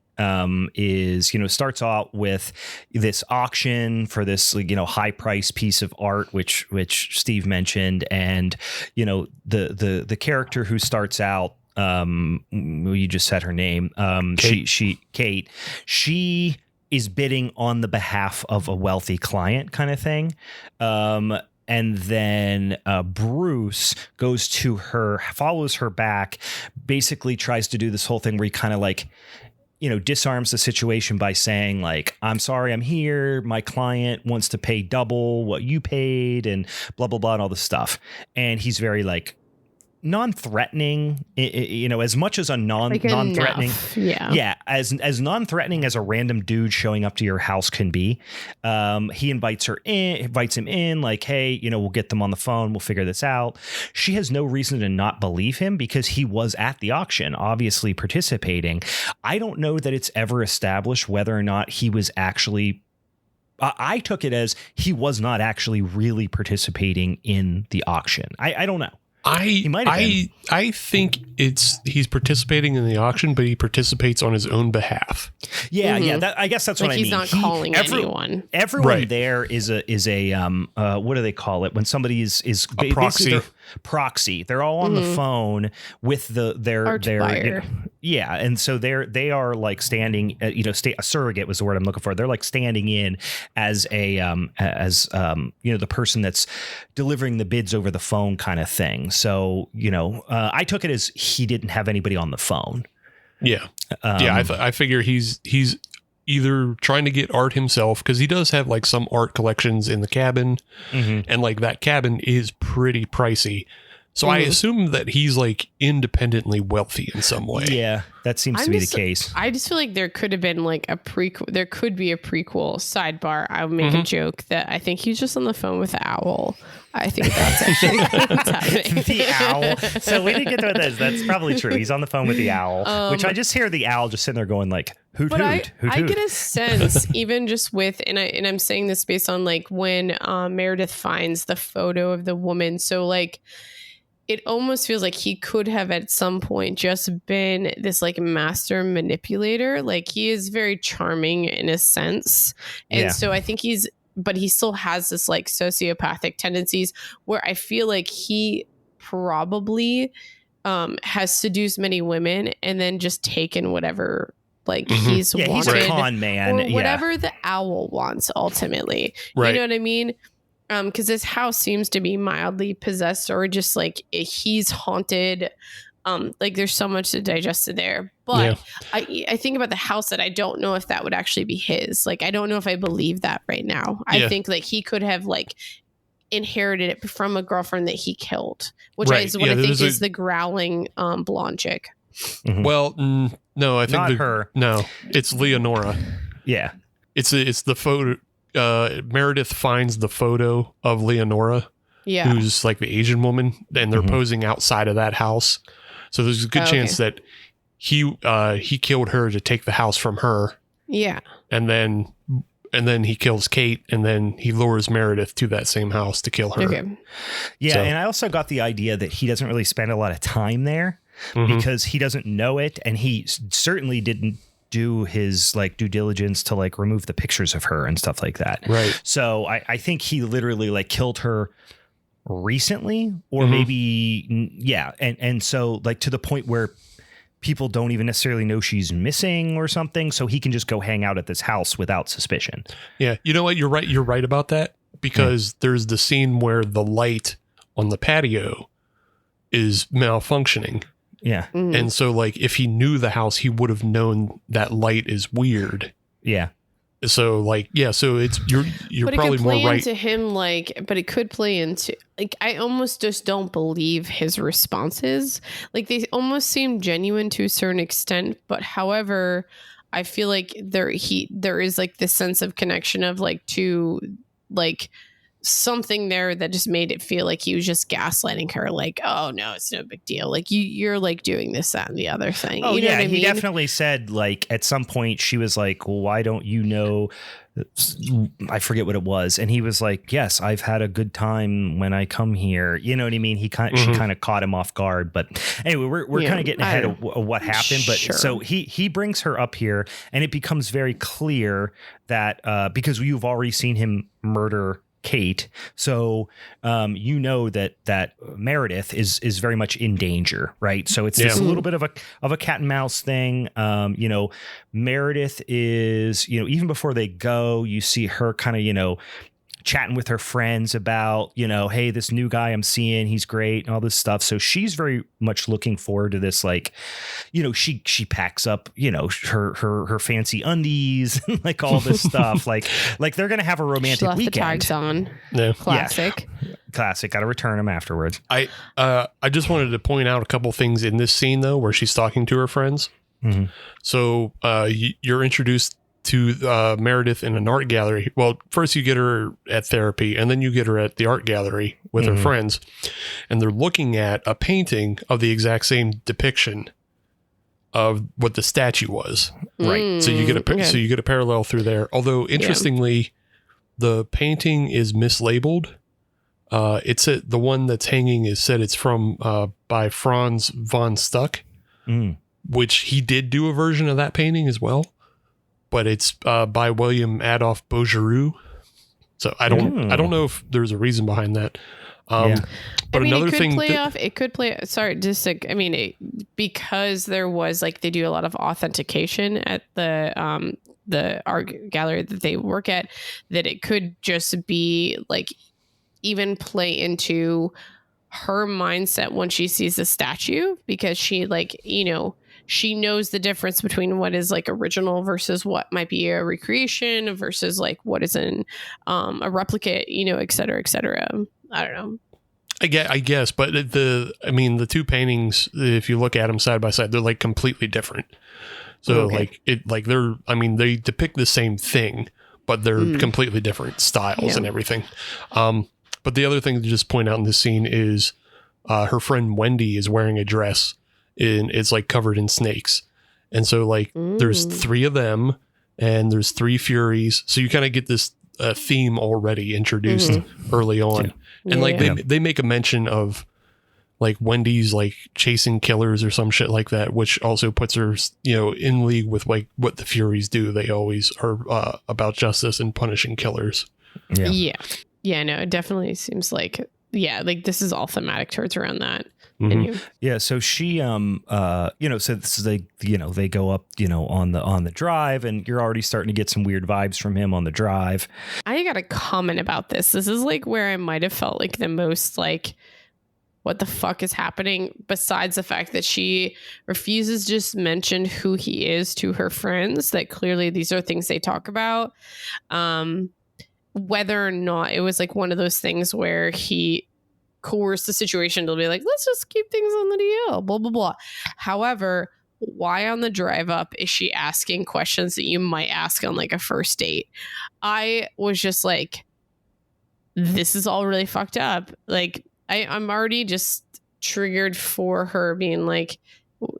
is, starts out with this auction for this, high price piece of art, which Steve mentioned. And, the character who starts out, you just said her name, Kate, she is bidding on the behalf of a wealthy client kind of thing. And then Bruce goes to her, follows her back, basically tries to do this whole thing where he kind of like, disarms the situation by saying like, I'm sorry, I'm here. My client wants to pay double what you paid and blah, blah, blah, and all this stuff. And he's very like, non-threatening, as much as a non-threatening. Yeah. As non-threatening as a random dude showing up to your house can be. He invites him in like, hey, we'll get them on the phone. We'll figure this out. She has no reason to not believe him because he was at the auction, obviously participating. I don't know that it's ever established whether or not he was actually I took it as he was not actually really participating in the auction. I don't know. He might have been. I think he's participating in the auction, but he participates on his own behalf. Yeah, yeah. I guess that's what I mean. He's not calling anyone. Everyone there is a what do they call it when somebody is a proxy? Proxy. They're all on the phone with their yeah, and so they are like standing. A surrogate was the word I'm looking for. They're like standing in as the person that's delivering the bids over the phone kind of thing. So I took it as he didn't have anybody on the phone. Yeah, I figure he's either trying to get art himself because he does have like some art collections in the cabin, and like that cabin is pretty pricey. So I assume that he's like independently wealthy in some way. Yeah, that seems to be the case. I just feel like there could have been like a prequel. There could be a prequel. Sidebar. I would make a joke that I think he's just on the phone with the owl. I think that's actually what's happening. The owl. So we didn't get to this. That's probably true. He's on the phone with the owl, which I just hear the owl just sitting there going like, hoot, hoot, hoot, hoot. I get a sense, even just with, and I'm saying this based on like when Meredith finds the photo of the woman. So like, it almost feels like he could have at some point just been this like master manipulator. Like he is very charming in a sense. And so I think but he still has this like sociopathic tendencies where I feel like he probably has seduced many women and then just taken whatever like he's wanted. He's a con man. Or whatever the owl wants ultimately. Right. You know what I mean? Because this house seems to be mildly possessed or just like he's haunted. Like there's so much to digest there. But I think about the house that I don't know if that would actually be his. Like, I don't know if I believe that right now. I think like he could have like inherited it from a girlfriend that he killed, which is what I think is the growling blonde chick. Well, no, I think not her. No, it's Leonora. Yeah. It's the photo. Meredith finds the photo of Leonora, who's like the Asian woman, and they're posing outside of that house. So there's a good chance that he killed her to take the house from her. Yeah. And then he kills Kate, and then he lures Meredith to that same house to kill her. Okay. Yeah, and I also got the idea that he doesn't really spend a lot of time there because he doesn't know it, and he certainly didn't do his like due diligence to like remove the pictures of her and stuff like that. Right. So I think he literally like killed her recently or maybe. Yeah. And so like to the point where people don't even necessarily know she's missing or something. So he can just go hang out at this house without suspicion. Yeah. You know what? You're right. You're right about that because there's the scene where the light on the patio is malfunctioning. Yeah. And so like if he knew the house, he would have known that light is weird. Yeah. So like, so it's you're but probably more right into him. Like, but it could play into like, I almost just don't believe his responses. Like they almost seem genuine to a certain extent, but however, I feel like there is like this sense of connection of like to like something there that just made it feel like he was just gaslighting her like, oh no, it's no big deal, like you're like doing this, that, and the other thing. Oh, you know what I mean? He definitely said like at some point she was like, well, why don't you know, I forget what it was, and he was like, yes, I've had a good time when I come here, you know what I mean? She kind of caught him off guard. But anyway, we're kind of getting ahead of what happened. But so he brings her up here, and it becomes very clear that because you've already seen him murder Kate, so that Meredith is very much in danger, right? So it's a little bit of a cat and mouse thing. Meredith is, even before they go, you see her kind of, chatting with her friends about, hey, this new guy I'm seeing, he's great and all this stuff. So she's very much looking forward to this, like, she packs up, her fancy undies and like all this stuff. Like they're going to have a romantic weekend. The tags on. Yeah. Classic. classic. Got to return them afterwards. I just wanted to point out a couple things in this scene though, where she's talking to her friends. Mm-hmm. So you're introduced to Meredith in an art gallery. Well, first you get her at therapy, and then you get her at the art gallery with her friends, and they're looking at a painting of the exact same depiction of what the statue was. Right. So you get a parallel through there. Although interestingly, the painting is mislabeled. It's the one that's hanging is said it's from by Franz von Stuck, which he did do a version of that painting as well, but it's by William Adolphe Bouguereau. So I don't know if there's a reason behind that. But another thing, it could play. Sorry, just like because there was like they do a lot of authentication at the art gallery that they work at, that it could just be like even play into her mindset when she sees the statue, because she she knows the difference between what is like original versus what might be a recreation versus like what is a replicate, et cetera, et cetera. I don't know. I guess, but the two paintings, if you look at them side by side, they're like completely different. So they depict the same thing, but they're completely different styles and everything. But the other thing to just point out in this scene is her friend Wendy is wearing a dress and it's like covered in snakes. And so there's 3 of them and there's 3 Furies. So you kind of get this theme already introduced early on. And they make a mention of like Wendy's like chasing killers or some shit like that, which also puts her, in league with like what the Furies do. They always are about justice and punishing killers. Yeah, no, it definitely seems like, this is all thematic towards around that. Yeah, so she so this is they go up on the drive, and you're already starting to get some weird vibes from him on the drive. I got a comment about this. This is like where I might have felt like the most like, what the fuck is happening, besides the fact that she refuses to just mention who he is to her friends, that clearly these are things they talk about. Whether or not it was like one of those things where he coerced the situation to be like, let's just keep things on the DL, blah, blah, blah. However, why on the drive up is she asking questions that you might ask on like a first date? I was just like, this is all really fucked up. Like, I'm already just triggered for her being like,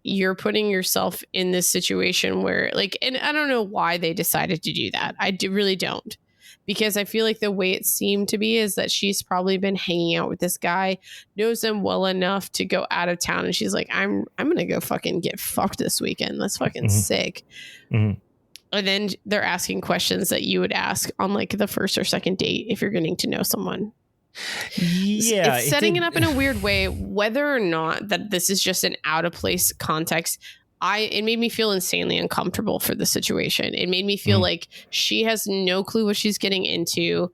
you're putting yourself in this situation where like, and I don't know why they decided to do that. Really don't. Because I feel like the way it seemed to be is that she's probably been hanging out with this guy, knows him well enough to go out of town. And she's like, I'm going to go fucking get fucked this weekend. That's fucking sick. And then they're asking questions that you would ask on like the first or second date if you're getting to know someone. Yeah. It's setting it up in a weird way, whether or not that this is just an out of place context. It made me feel insanely uncomfortable for the situation. It made me feel like she has no clue what she's getting into.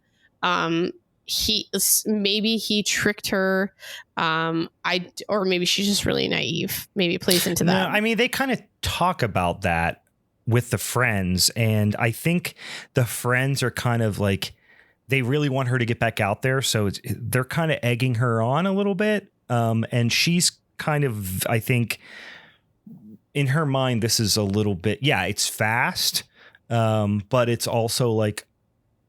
He tricked her. Or maybe she's just really naive. Maybe it plays into that. No, I mean, they kind of talk about that with the friends, and I think the friends are kind of like, they really want her to get back out there, so they're kind of egging her on a little bit. And she's kind of, I think, in her mind, this is a little bit, it's fast, but it's also like,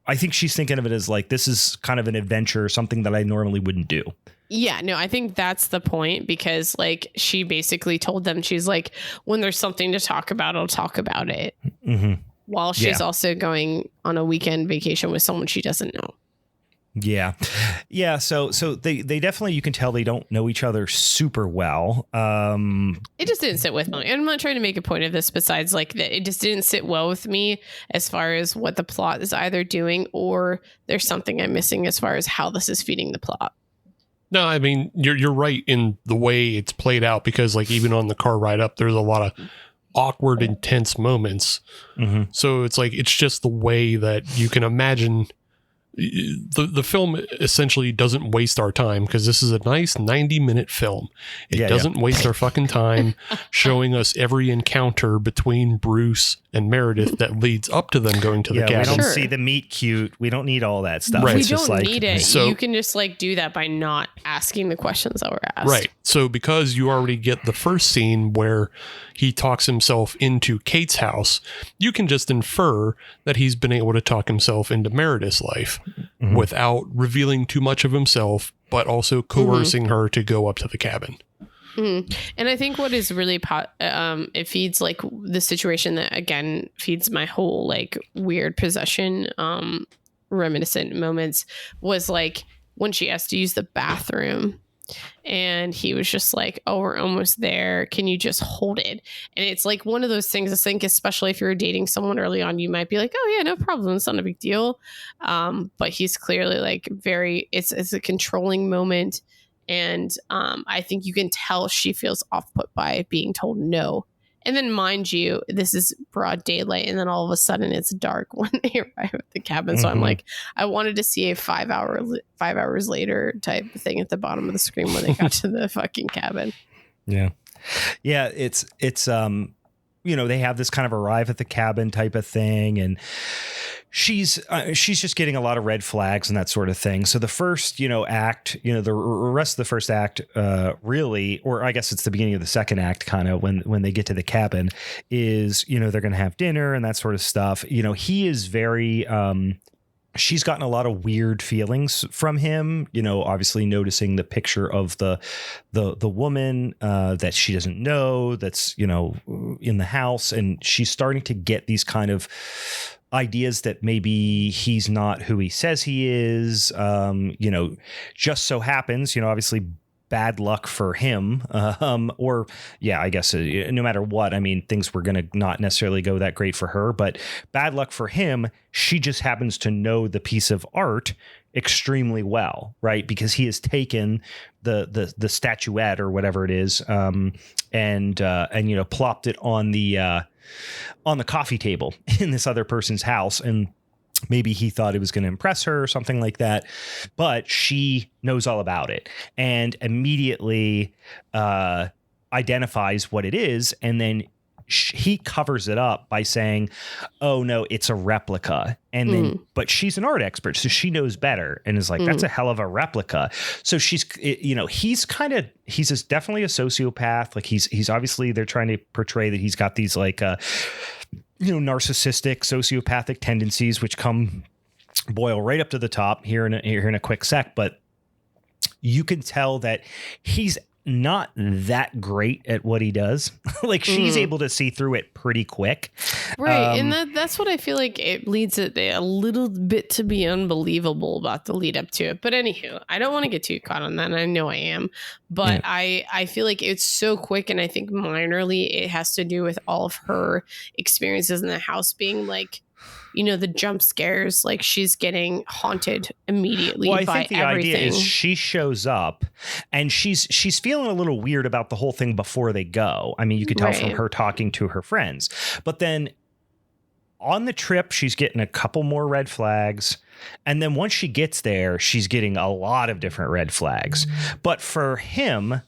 I think she's thinking of it as like, this is kind of an adventure, something that I normally wouldn't do. Yeah, no, I think that's the point, because like she basically told them, she's like, when there's something to talk about, I'll talk about it. While she's also going on a weekend vacation with someone she doesn't know. Yeah. So they definitely, you can tell they don't know each other super well. It just didn't sit with me. And I'm not trying to make a point of this besides like that. It just didn't sit well with me as far as what the plot is either doing, or there's something I'm missing as far as how this is feeding the plot. No, I mean, you're right in the way it's played out, because like even on the car ride up, there's a lot of awkward, intense moments. So it's like, it's just the way that you can imagine. The film essentially doesn't waste our time, because this is a nice 90-minute film. It doesn't waste our fucking time showing us every encounter between Bruce and Meredith that leads up to them going to the cabin. We don't see the meet cute. We don't need all that stuff. Right. We don't need it. So, you can just like do that by not asking the questions that were asked. Right. So because you already get the first scene where he talks himself into Kate's house, you can just infer that he's been able to talk himself into Meredith's life without revealing too much of himself, but also coercing her to go up to the cabin. And I think what is really it feeds like the situation that again feeds my whole like weird possession reminiscent moments was like when she has to use the bathroom and he was just like, oh, we're almost there, can you just hold it? And it's like one of those things I think, especially if you're dating someone early on, you might be like, oh yeah, no problem, it's not a big deal, but he's clearly like very it's a controlling moment. And I think you can tell she feels off put by being told no. And then mind you, this is broad daylight. And then all of a sudden it's dark when they arrive at the cabin. So I'm like, I wanted to see a 5 hours later type of thing at the bottom of the screen when they got to the fucking cabin. Yeah. Yeah. It's they have this kind of arrive at the cabin type of thing. And she's just getting a lot of red flags and that sort of thing. So the first, act, the rest of the first act, really, or I guess it's the beginning of the second act, kind of when they get to the cabin is, they're going to have dinner and that sort of stuff. He is very, she's gotten a lot of weird feelings from him, obviously noticing the picture of the woman that she doesn't know that's, in the house. And she's starting to get these kind of ideas that maybe he's not who he says he is, just so happens, obviously bad luck for him. I guess no matter what, I mean, things were going to not necessarily go that great for her, but bad luck for him. She just happens to know the piece of art extremely well, right? Because he has taken the statuette or whatever it is, and plopped it on the coffee table in this other person's house. And maybe he thought it was going to impress her or something like that, but she knows all about it and immediately identifies what it is. And then he covers it up by saying, oh no, it's a replica. And then, but she's an art expert, so she knows better and is like, that's a hell of a replica. So he's definitely a sociopath. Like he's obviously, they're trying to portray that he's got these like, narcissistic, sociopathic tendencies, which boil right up to the top here in a quick sec. But you can tell that he's not that great at what he does. Like she's able to see through it pretty quick. Right. And that's what I feel like it leads it a little bit to be unbelievable about the lead up to it. But anywho, I don't want to get too caught on that. And I know I am, but yeah. I feel like it's so quick. And I think minorly it has to do with all of her experiences in the house being like, the jump scares, like she's getting haunted immediately by everything. I think the idea is she shows up and she's feeling a little weird about the whole thing before they go. I mean, you could tell from her talking to her friends, but then on the trip, she's getting a couple more red flags. And then once she gets there, she's getting a lot of different red flags. But for him,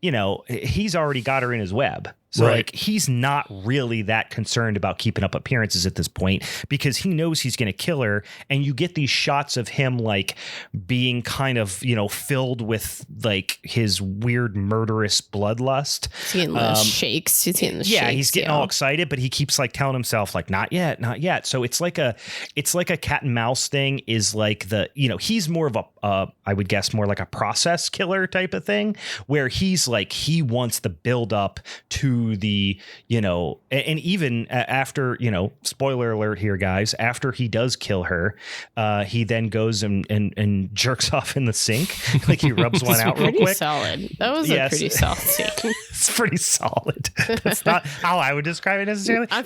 he's already got her in his web. So like he's not really that concerned about keeping up appearances at this point because he knows he's going to kill her. And you get these shots of him like being kind of, filled with like his weird murderous bloodlust. He's getting the shakes. He's getting the shakes. Yeah, he's getting all excited, but he keeps like telling himself like, not yet, not yet. So it's like a cat and mouse thing is like he's more of I would guess more like a process killer type of thing where he's like, he wants the build up to the, and even after, spoiler alert here, guys, after he does kill her, he then goes and jerks off in the sink. Like he rubs one out real quick. Solid. That was a pretty solid scene. It's pretty solid. That's not how I would describe it necessarily. It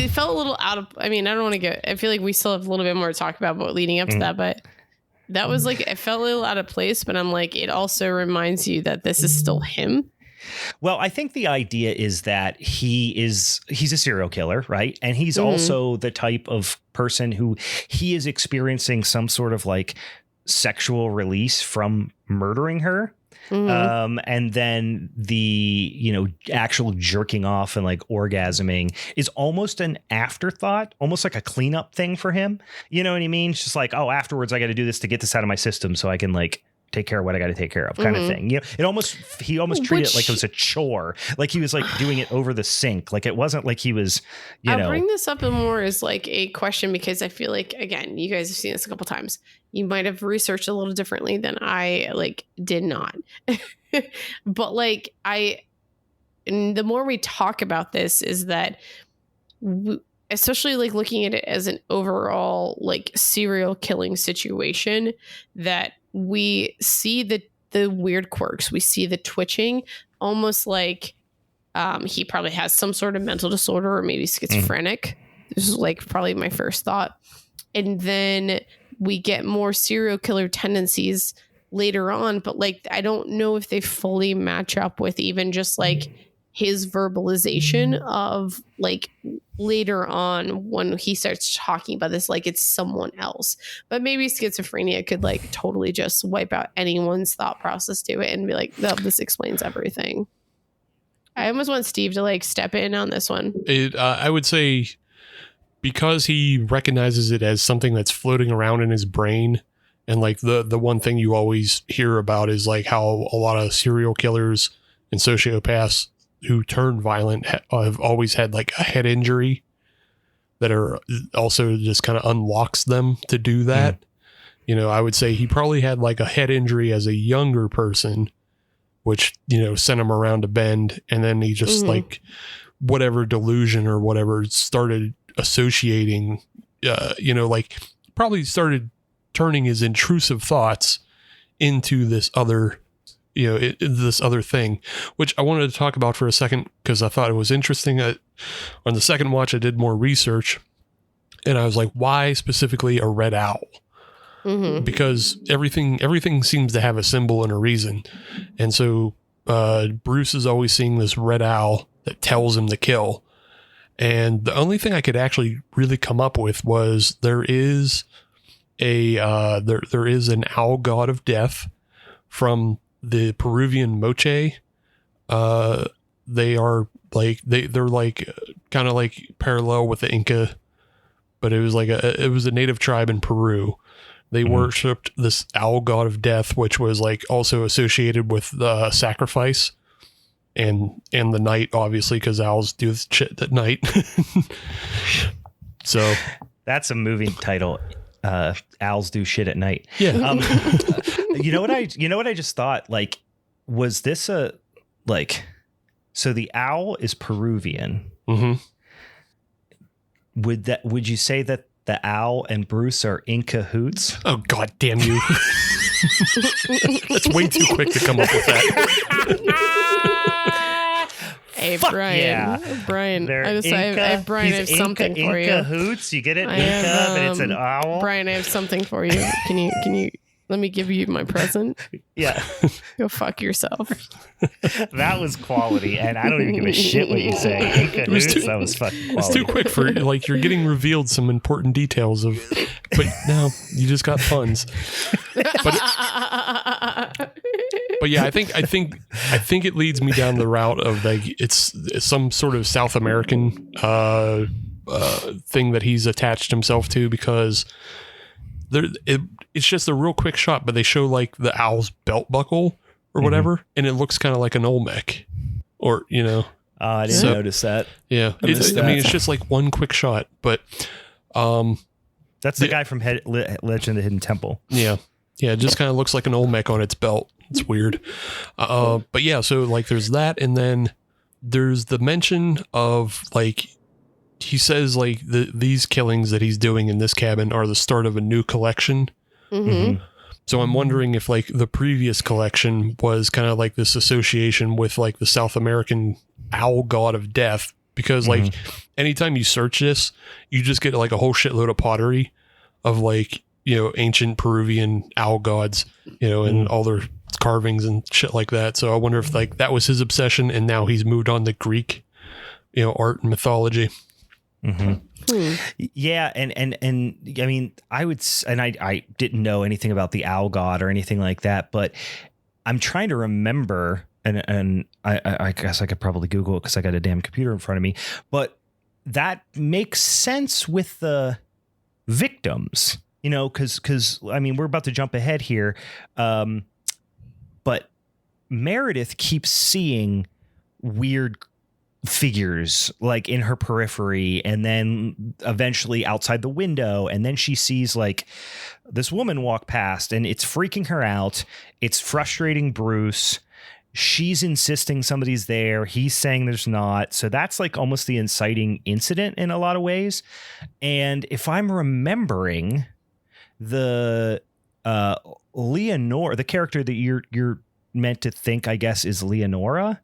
felt a little out of, I don't want to I feel like we still have a little bit more to talk about leading up to that, but that was like, it felt a little out of place, but I'm like, it also reminds you that this is still him. Well, I think the idea is that he's a serial killer, right? And he's also the type of person who he is experiencing some sort of like sexual release from murdering her. And then the, actual jerking off and like orgasming is almost an afterthought, almost like a cleanup thing for him. You know what I mean? It's just like, oh, afterwards I got to do this to get this out of my system so I can like take care of what I got to take care of kind of thing. He almost treated it like it was a chore, like he was like doing it over the sink. Like it wasn't like he was, I'll bring this up more as like a question because I feel like, again, you guys have seen this a couple times. You might have researched a little differently than I did not. But and the more we talk about this is that especially like looking at it as an overall like serial killing situation, that we see the weird quirks, we see the twitching, almost like he probably has some sort of mental disorder or maybe schizophrenic. This is like probably my first thought. And then we get more serial killer tendencies later on, but like I don't know if they fully match up with even just like his verbalization of like later on when he starts talking about this like it's someone else. But maybe schizophrenia could like totally just wipe out anyone's thought process to it and be like, no, this explains everything. I almost want Steve to like step in on this one. I would say because he recognizes it as something that's floating around in his brain, and like the one thing you always hear about is like how a lot of serial killers and sociopaths who turn violent have always had like a head injury that are also just kind of unlocks them to do that. I would say he probably had like a head injury as a younger person, which, sent him around a bend. And then he just like whatever delusion or whatever started associating, like probably started turning his intrusive thoughts into this other this other thing, which I wanted to talk about for a second because I thought it was interesting. On the second watch, I did more research and I was like, why specifically a red owl? Because everything seems to have a symbol and a reason. And so Bruce is always seeing this red owl that tells him to kill. And the only thing I could actually really come up with was there is an owl god of death from the Peruvian Moche. They are like they're like kind of like parallel with the Inca, but it was a native tribe in Peru. They worshipped this owl god of death, which was like also associated with the sacrifice and the night, obviously, because owls do shit at night. So that's a movie title. Owls do shit at night. Yeah. You know what I just thought, like, was this so the owl is Peruvian. Would you say that the owl and Bruce are in cahoots? Oh, God damn you. That's way too quick to come up with that. Hey, Brian. Yeah. Brian. They're I have Brian, I have something for you. Cahoots? You get it? Inca, but it's an owl? Brian, I have something for you. Can you let me give you my present? Yeah. Go fuck yourself. That was quality, and I don't even give a shit what you say. Inca Hoots, that was fucking quality. It's too quick for like you're getting revealed some important details of, but no, you just got puns. But yeah, I think it leads me down the route of like it's some sort of South American thing that he's attached himself to, because it's just a real quick shot, but they show like the owl's belt buckle or whatever, and it looks kind of like an Olmec, or I didn't notice that. Yeah, it's just like one quick shot, but that's the guy from Legend of the Hidden Temple. Yeah, it just kind of looks like an Olmec on its belt. It's weird. But yeah, so like there's that, and then there's the mention of like he says like these killings that he's doing in this cabin are the start of a new collection. So I'm wondering if like the previous collection was kind of like this association with like the South American owl god of death, because like anytime you search this, you just get like a whole shitload of pottery of like ancient Peruvian owl gods, and all their carvings and shit like that. So I wonder if like that was his obsession, and now he's moved on to Greek, art and mythology. Yeah, and I mean, I didn't know anything about the owl god or anything like that, but I'm trying to remember, and I guess I could probably Google it because I got a damn computer in front of me, but that makes sense with the victims, you know, because I mean, we're about to jump ahead here, but Meredith keeps seeing weird figures like in her periphery, and then eventually outside the window, and then she sees like this woman walk past, and it's freaking her out. It's frustrating Bruce. She's insisting somebody's there. He's saying there's not. So that's like almost the inciting incident in a lot of ways. And if I'm remembering, the Leonora, the character that you're meant to think, I guess, is Leonora.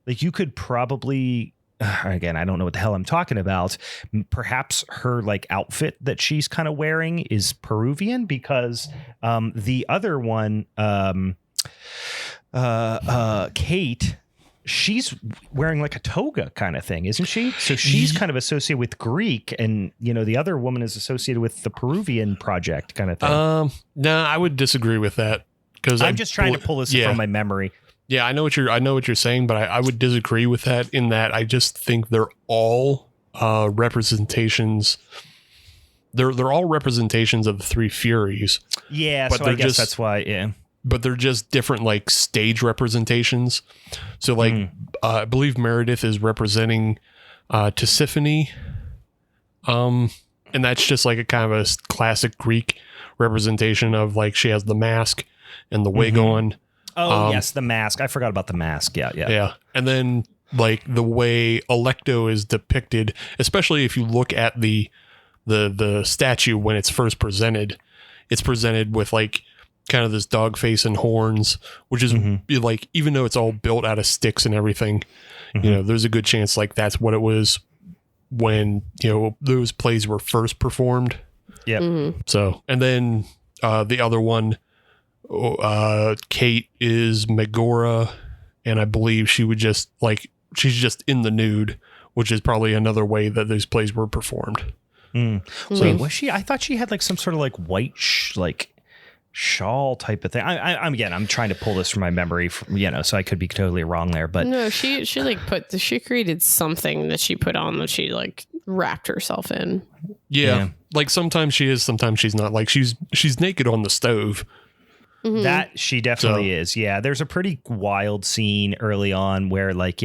Like you could probably, again, I don't know what the hell I'm talking about. Perhaps her like outfit that she's kind of wearing is Peruvian, because the other one, Kate, she's wearing like a toga kind of thing, isn't she? So she's kind of associated with Greek, and you know the other woman is associated with the Peruvian project kind of thing. No, I would disagree with that, because I'm just trying to pull this from my memory. Yeah, I know what you're saying, but I would disagree with that in that I just think they're all representations. They're all representations of the Three Furies. Yeah, but so I guess that's why. Yeah, but they're just different like stage representations. So like I believe Meredith is representing Tisiphone, and that's just like a kind of a classic Greek representation of like she has the mask and the wig on. Oh, yes, the mask. I forgot about the mask. Yeah. Yeah. And then like the way Alecto is depicted, especially if you look at the statue when it's first presented, it's presented with like kind of this dog face and horns, which is like, even though it's all built out of sticks and everything, you know, there's a good chance like that's what it was when, you know, those plays were first performed. Yeah. So, and then the other one, Kate is Megora, and I believe she would just like, she's just in the nude, which is probably another way that those plays were performed. Wait, was she? I thought she had like some sort of like white like shawl type of thing. I'm trying to pull this from my memory, so I could be totally wrong there. But no, she created something that she put on that she like wrapped herself in. Yeah. Like sometimes she is, sometimes she's not. Like she's naked on the stove. That she definitely is. Yeah. There's a pretty wild scene early on where like,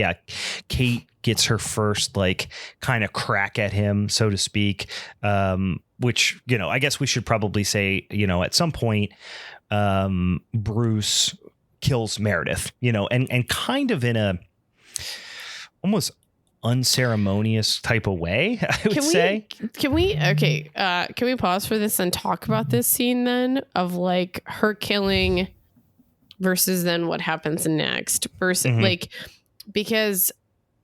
Kate gets her first like kind of crack at him, so to speak. Which, I guess we should probably say, at some point, Bruce kills Meredith, and kind of in a almost unceremonious type of way, I would say. Can we pause for this and talk about this scene then of like her killing versus then what happens next versus like, because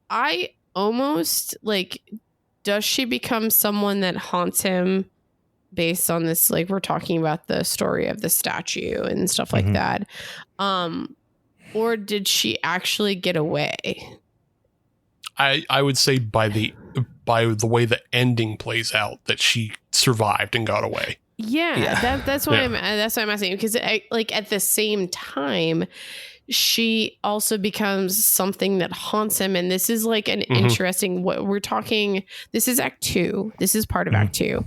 I almost like, does she become someone that haunts him based on this? Like we're talking about the story of the statue and stuff like that. Or did she actually get away? I would say by the way the ending plays out that she survived and got away. Yeah. That's why I'm asking, because like at the same time, she also becomes something that haunts him. And this is like an interesting, what we're talking, this is Act 2. This is part of Act 2,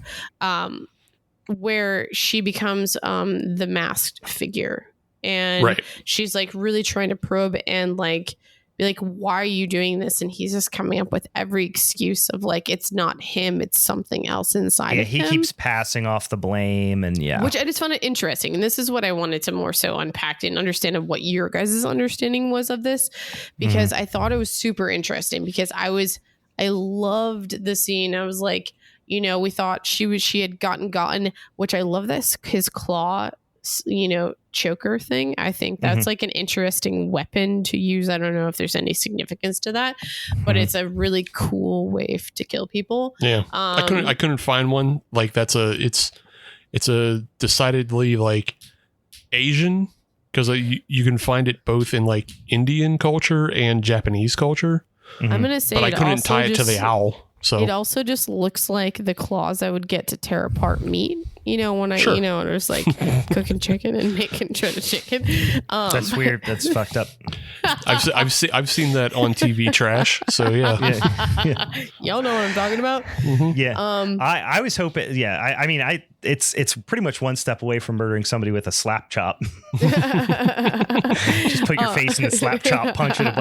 where she becomes the masked figure. And she's like really trying to probe and like, be like, why are you doing this? And he's just coming up with every excuse of like, it's not him, it's something else inside of him. He keeps passing off the blame, and which I just found it interesting. And this is what I wanted to more so unpack and understand of what your guys' understanding was of this, because I thought it was super interesting, because I loved the scene. I was like, we thought she had gotten, which I love this, his claw, choker thing. I think that's like an interesting weapon to use. I don't know if there's any significance to that, but it's a really cool way to kill people. Yeah. I couldn't find one like that's it's a decidedly like Asian, because you can find it both in like Indian culture and Japanese culture. I'm gonna say, but I couldn't tie it to the owl. So it also just looks like the claws I would get to tear apart meat, when I, it was like cooking chicken and making shredded chicken. That's weird. That's fucked up. I've seen that on TV trash. So yeah. Y'all know what I'm talking about. Mm-hmm. Yeah. I was hoping. Yeah. I mean, it's pretty much one step away from murdering somebody with a slap chop. Just put your face in the slap chop, punch it a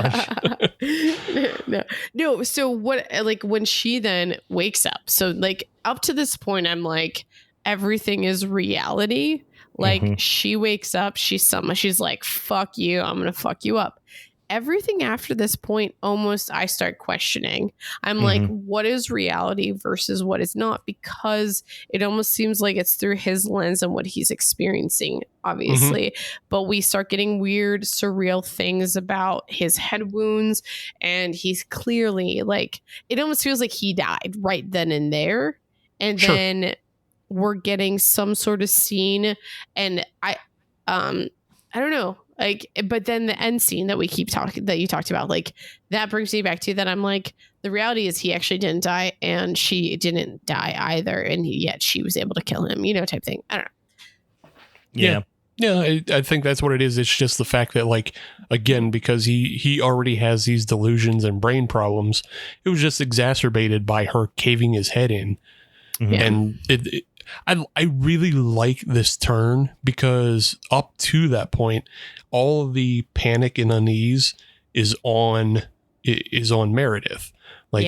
bunch. No. So what? Like when she then wakes up. So like up to this point, I'm like, everything is reality. Like she wakes up, she's like, fuck you, I'm gonna fuck you up. Everything after this point, almost I start questioning. I'm like, what is reality versus what is not? Because it almost seems like it's through his lens and what he's experiencing, obviously. But we start getting weird, surreal things about his head wounds. And he's clearly like, it almost feels like he died right then and there. And then we're getting some sort of scene. And I don't know. Like, but then the end scene that you talked about, like that brings me back to that. I'm like, the reality is he actually didn't die and she didn't die either. And yet she was able to kill him, type thing. I don't know. Yeah. Yeah. I think that's what it is. It's just the fact that, like, again, because he already has these delusions and brain problems, it was just exacerbated by her caving his head in. And I really like this turn because up to that point, all of the panic and unease is on Meredith. Like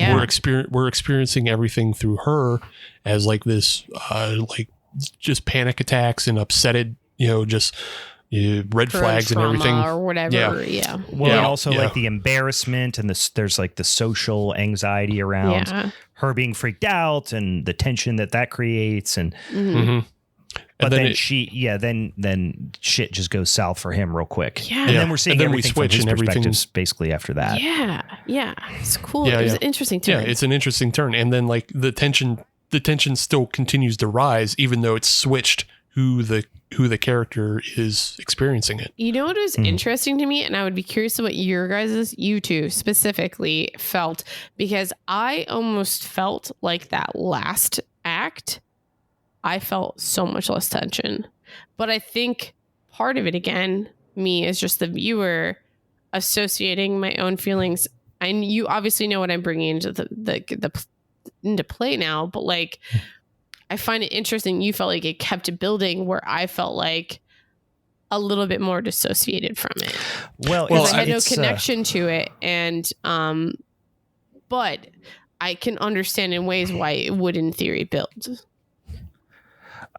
we're experiencing everything through her as like this, like just panic attacks and upsetted, just red flags and everything or whatever. Yeah. Well, and also like the embarrassment and there's like the social anxiety around her being freaked out and the tension that creates. And, but then then shit just goes south for him real quick. Yeah. And then we're seeing everything from his perspectives basically after that. Yeah. Yeah. It's cool. It was an interesting turn. Yeah. It's an interesting turn. And then like the tension still continues to rise, even though it's switched who the character is experiencing it. You know what was interesting to me, and I would be curious what you two specifically felt, because I almost felt like that last act, I felt so much less tension. But I think part of it, again, me as just the viewer associating my own feelings. And you obviously know what I'm bringing into into play now, but like, I find it interesting. You felt like it kept building where I felt like a little bit more dissociated from it. Well, I had no connection to it. And, but I can understand in ways why it would in theory build.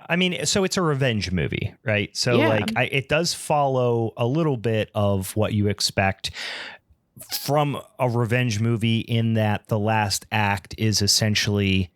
I mean, so it's a revenge movie, right? So it does follow a little bit of what you expect from a revenge movie in that the last act is essentially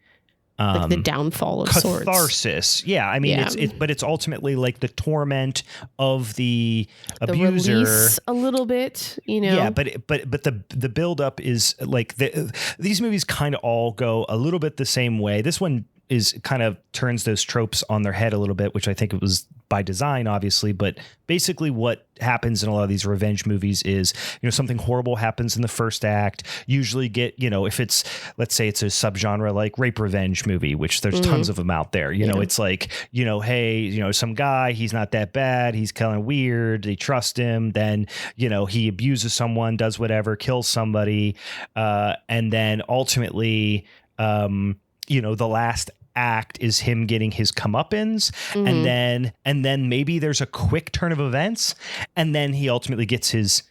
like the downfall of catharsis. Sorts. Yeah. I mean, it's ultimately like the torment of the abuser. Release a little bit, Yeah, but the buildup is like these movies kind of all go a little bit the same way. This one is kind of turns those tropes on their head a little bit, which I think it was by design, obviously. But basically what happens in a lot of these revenge movies is, something horrible happens in the first act, usually if it's, let's say it's a subgenre like rape revenge movie, which there's tons of them out there, it's like, hey, some guy, he's not that bad. He's kind of weird. They trust him. Then, he abuses someone, does whatever, kills somebody. And then ultimately, the last act is him getting his comeuppance, and then maybe there's a quick turn of events, and then he ultimately gets his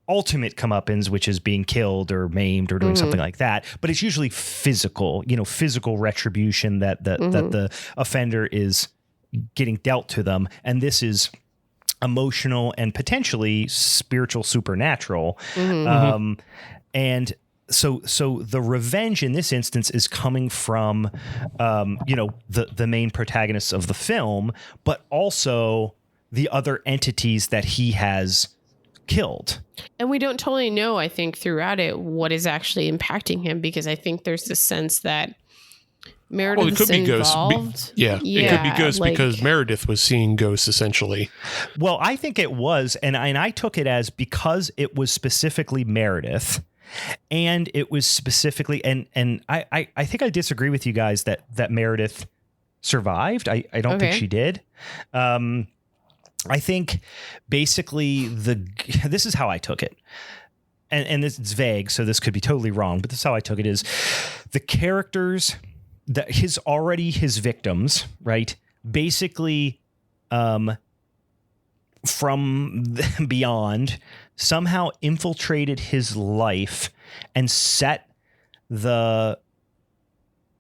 ultimate comeuppance, which is being killed or maimed or doing something like that. But it's usually physical retribution that the offender is getting dealt to them, and this is emotional and potentially spiritual, supernatural, and. So the revenge in this instance is coming from, the main protagonists of the film, but also the other entities that he has killed. And we don't totally know, I think, throughout it, what is actually impacting him, because I think there's this sense that Meredith is involved. It could be ghosts because Meredith was seeing ghosts essentially. Well, I think it was, and I took it as because it was specifically Meredith. And it was specifically, and I think I disagree with you guys that Meredith survived. I don't think she did. I think basically this is how I took it. And this it's vague, so this could be totally wrong, but this is how I took it is the characters that his victims, right? Basically, from beyond somehow infiltrated his life and set the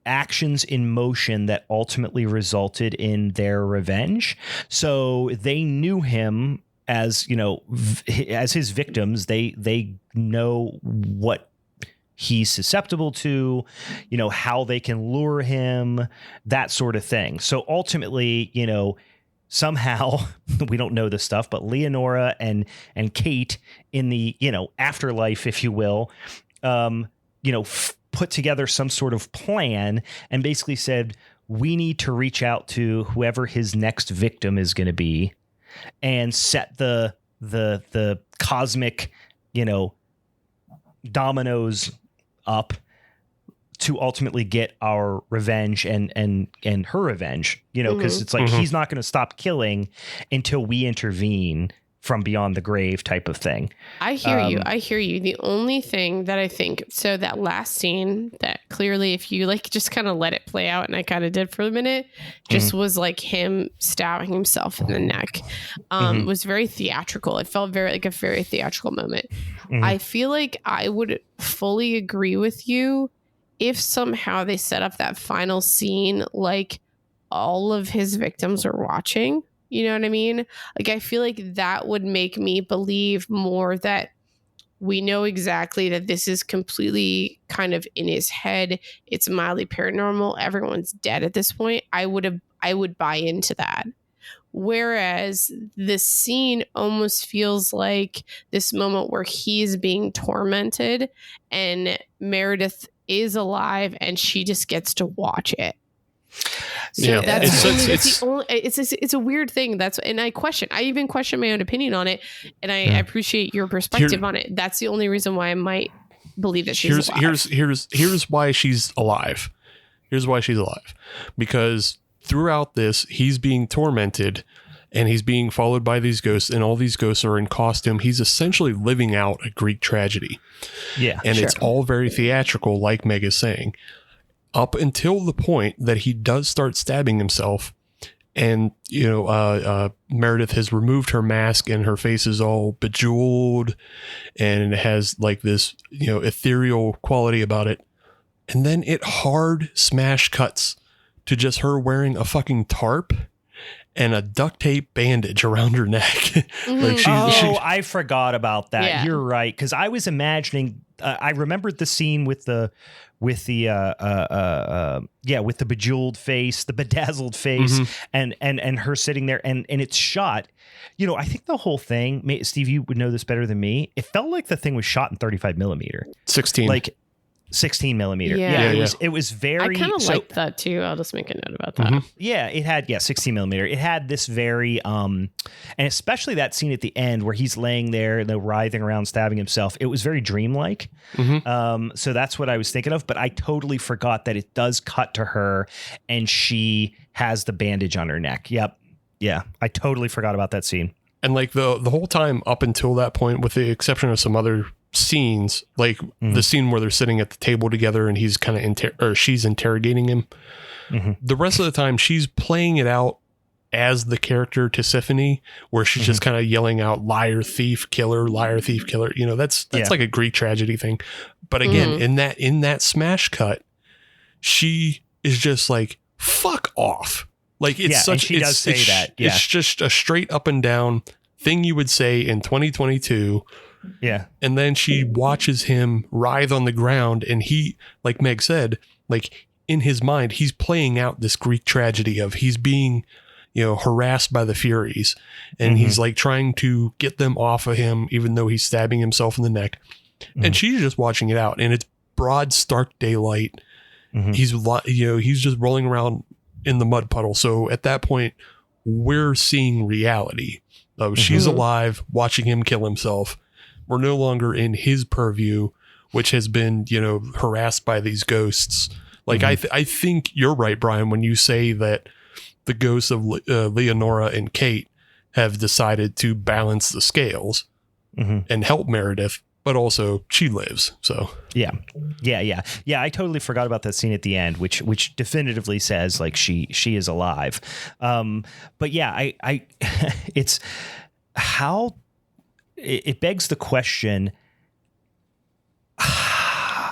actions in motion that ultimately resulted in their revenge. So they knew him as, as his victims. They know what he's susceptible to, how they can lure him, that sort of thing. So ultimately, somehow we don't know this stuff, but Leonora and Kate in the, afterlife, if you will, put together some sort of plan and basically said, we need to reach out to whoever his next victim is going to be and set the cosmic, dominoes up to ultimately get our revenge and her revenge, because it's like he's not going to stop killing until we intervene from beyond the grave type of thing. I hear you. The only thing that I think, so that last scene that clearly if you just kind of let it play out, and I kind of did for a minute, just was like him stabbing himself in the neck, was very theatrical. It felt very like a very theatrical moment. I feel like I would fully agree with you if somehow they set up that final scene like all of his victims are watching. You know what I mean? Like, I feel like that would make me believe more that we know exactly that this is completely kind of in his head. It's mildly paranormal. Everyone's dead at this point. I would buy into that. Whereas this scene almost feels like this moment where he's being tormented and Meredith is alive and she just gets to watch it. So it's a weird thing. I even question my own opinion on it, and I appreciate your perspective on it. That's the only reason why I might believe that she's alive. Here's why she's alive. Here's why she's alive. Because throughout this, he's being tormented and he's being followed by these ghosts, and all these ghosts are in costume. He's essentially living out a Greek tragedy. Yeah. And it's all very theatrical, like Meg is saying. Up until the point that he does start stabbing himself, and Meredith has removed her mask and her face is all bejeweled and it has like this ethereal quality about it, and then it hard smash cuts to just her wearing a fucking tarp and a duct tape bandage around her neck. I forgot about that. Yeah. You're right, because I was imagining. I remembered the scene with the bejeweled face, the bedazzled face, and her sitting there, and it's shot. I think the whole thing, Steve, you would know this better than me. It felt like the thing was shot in 35 millimeter, 16, like 16 millimeter. Yeah. It was very. I kind of liked that too. I'll just make a note about that. Yeah, it had 16 millimeter. It had this very and especially that scene at the end where he's laying there, writhing around, stabbing himself. It was very dreamlike. So that's what I was thinking of. But I totally forgot that it does cut to her and she has the bandage on her neck. Yep. Yeah, I totally forgot about that scene. And like the whole time up until that point, with the exception of some other scenes, like the scene where they're sitting at the table together and he's kind of she's interrogating him. The rest of the time she's playing it out as the character Tisiphone, where she's just kind of yelling out liar, thief, killer, liar, thief, killer. That's like a Greek tragedy thing. But again, in that smash cut, she is just like, fuck off. Like it's it's just a straight up and down thing you would say in 2022. Yeah. And then she watches him writhe on the ground, and he, like Meg said, like in his mind, he's playing out this Greek tragedy of he's being, harassed by the Furies, and he's like trying to get them off of him, even though he's stabbing himself in the neck. And she's just watching it out, and it's broad, stark daylight. He's just rolling around in the mud puddle. So at that point, we're seeing reality of she's alive, watching him kill himself. We're no longer in his purview, which has been, harassed by these ghosts. Like, I think you're right, Brian, when you say that the ghosts of Leonora and Kate have decided to balance the scales and help Meredith, but also she lives. So yeah. I totally forgot about that scene at the end, which definitively says like she is alive. But yeah, I it's how it begs the question.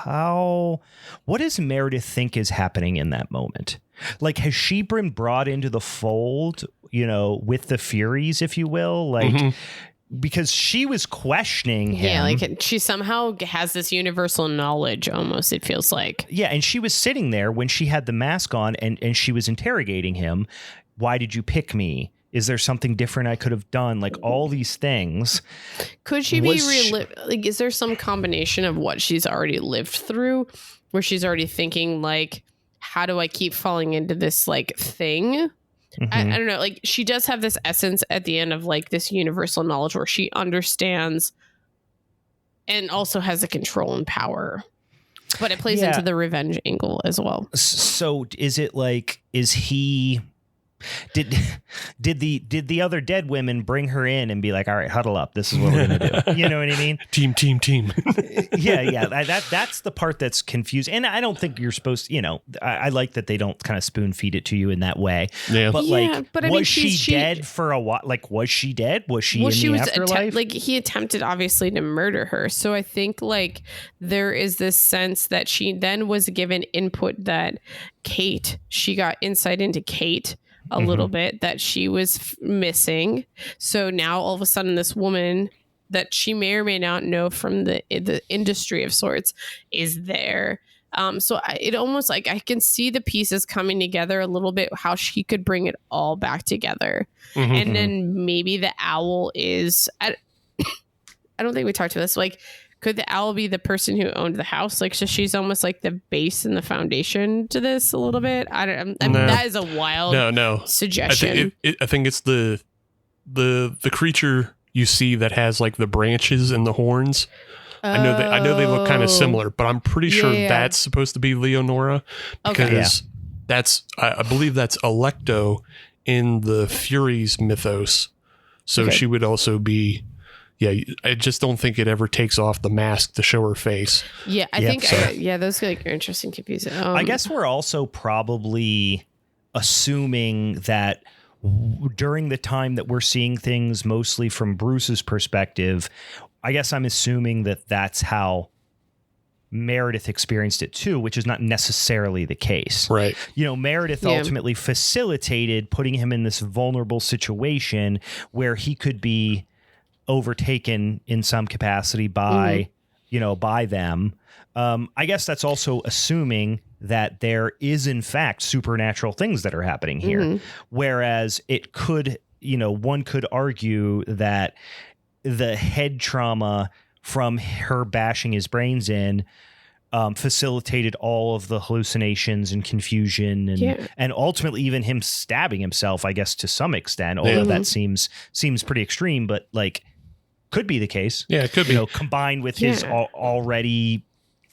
What does Meredith think is happening in that moment? Like, has she been brought into the fold, with the Furies, if you will? Like, because she was questioning him. Yeah, like she somehow has this universal knowledge almost, it feels like. Yeah, and she was sitting there when she had the mask on and she was interrogating him. Why did you pick me? Is there something different I could have done? Like all these things. Could she be like, is there some combination of what she's already lived through where she's already thinking like, how do I keep falling into this like thing? I don't know. Like she does have this essence at the end of like this universal knowledge where she understands and also has a control and power. But it plays into the revenge angle as well. So is it like, is he... Did the other dead women bring her in and be like, all right, huddle up, this is what we're gonna do? You know what I mean? Team. yeah. That's the part that's confused. And I don't think you're supposed to, I like that they don't kind of spoon feed it to you in that way. Yeah. But was she dead for a while? Like, was she dead? Was she in the afterlife? Like he attempted obviously to murder her. So I think like there is this sense that she then was given input that she got insight into Kate a little bit that she was missing. So now all of a sudden this woman that she may or may not know from the industry of sorts is there. So it almost like I can see the pieces coming together a little bit, how she could bring it all back together. And then maybe the owl is, I don't think we talked about this. Like, could the owl be the person who owned the house? Like, so she's almost like the base and the foundation to this a little bit. I mean, that is a wild suggestion. I think it's the creature you see that has like the branches and the horns. I know they look kind of similar, but I'm pretty sure that's supposed to be Leonora because I believe that's Alecto in the Furies mythos. So she would also be. Yeah, I just don't think it ever takes off the mask to show her face. Yeah, I think, those like are interesting pieces. I guess we're also probably assuming that during the time that we're seeing things mostly from Bruce's perspective, I guess I'm assuming that that's how Meredith experienced it too, which is not necessarily the case. Right. Meredith ultimately facilitated putting him in this vulnerable situation where he could be overtaken in some capacity by them. I guess that's also assuming that there is in fact supernatural things that are happening here. Whereas it could, one could argue that the head trauma from her bashing his brains in facilitated all of the hallucinations and confusion and ultimately even him stabbing himself, I guess, to some extent, although that seems pretty extreme, but like could be the case. Yeah, it could be. Combined with his already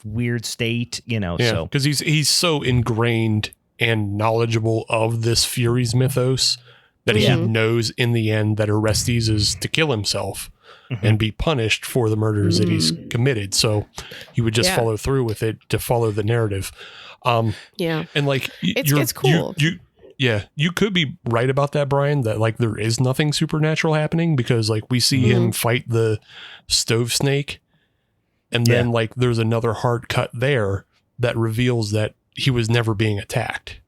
weird state, so. Because he's so ingrained and knowledgeable of this Furies mythos that he knows in the end that Orestes is to kill himself and be punished for the murders that he's committed. So he would just follow through with it to follow the narrative. And like, it's cool. You could be right about that, Brian, that like there is nothing supernatural happening because like we see him fight the stove snake and then like there's another hard cut there that reveals that he was never being attacked.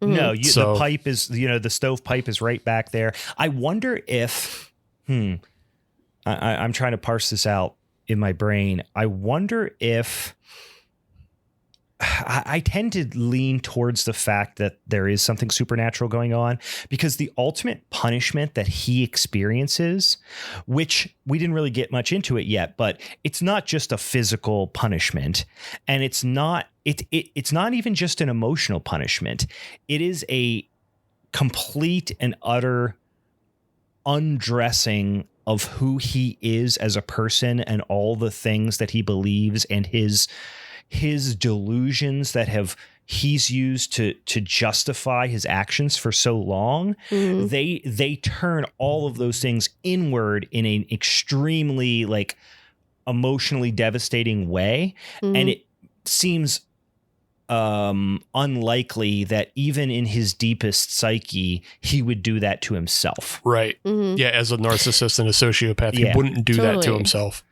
No, the pipe is, the stove pipe is right back there. I wonder if, I'm trying to parse this out in my brain. I wonder if I tend to lean towards the fact that there is something supernatural going on because the ultimate punishment that he experiences, which we didn't really get much into it yet, but it's not just a physical punishment and it's not even just an emotional punishment. It is a complete and utter undressing of who he is as a person and all the things that he believes and his delusions that have he's used to justify his actions for so long, they turn all of those things inward in an extremely like emotionally devastating way. And it seems unlikely that even in his deepest psyche, he would do that to himself. Right. Yeah. As a narcissist and a sociopath, he wouldn't do that to himself.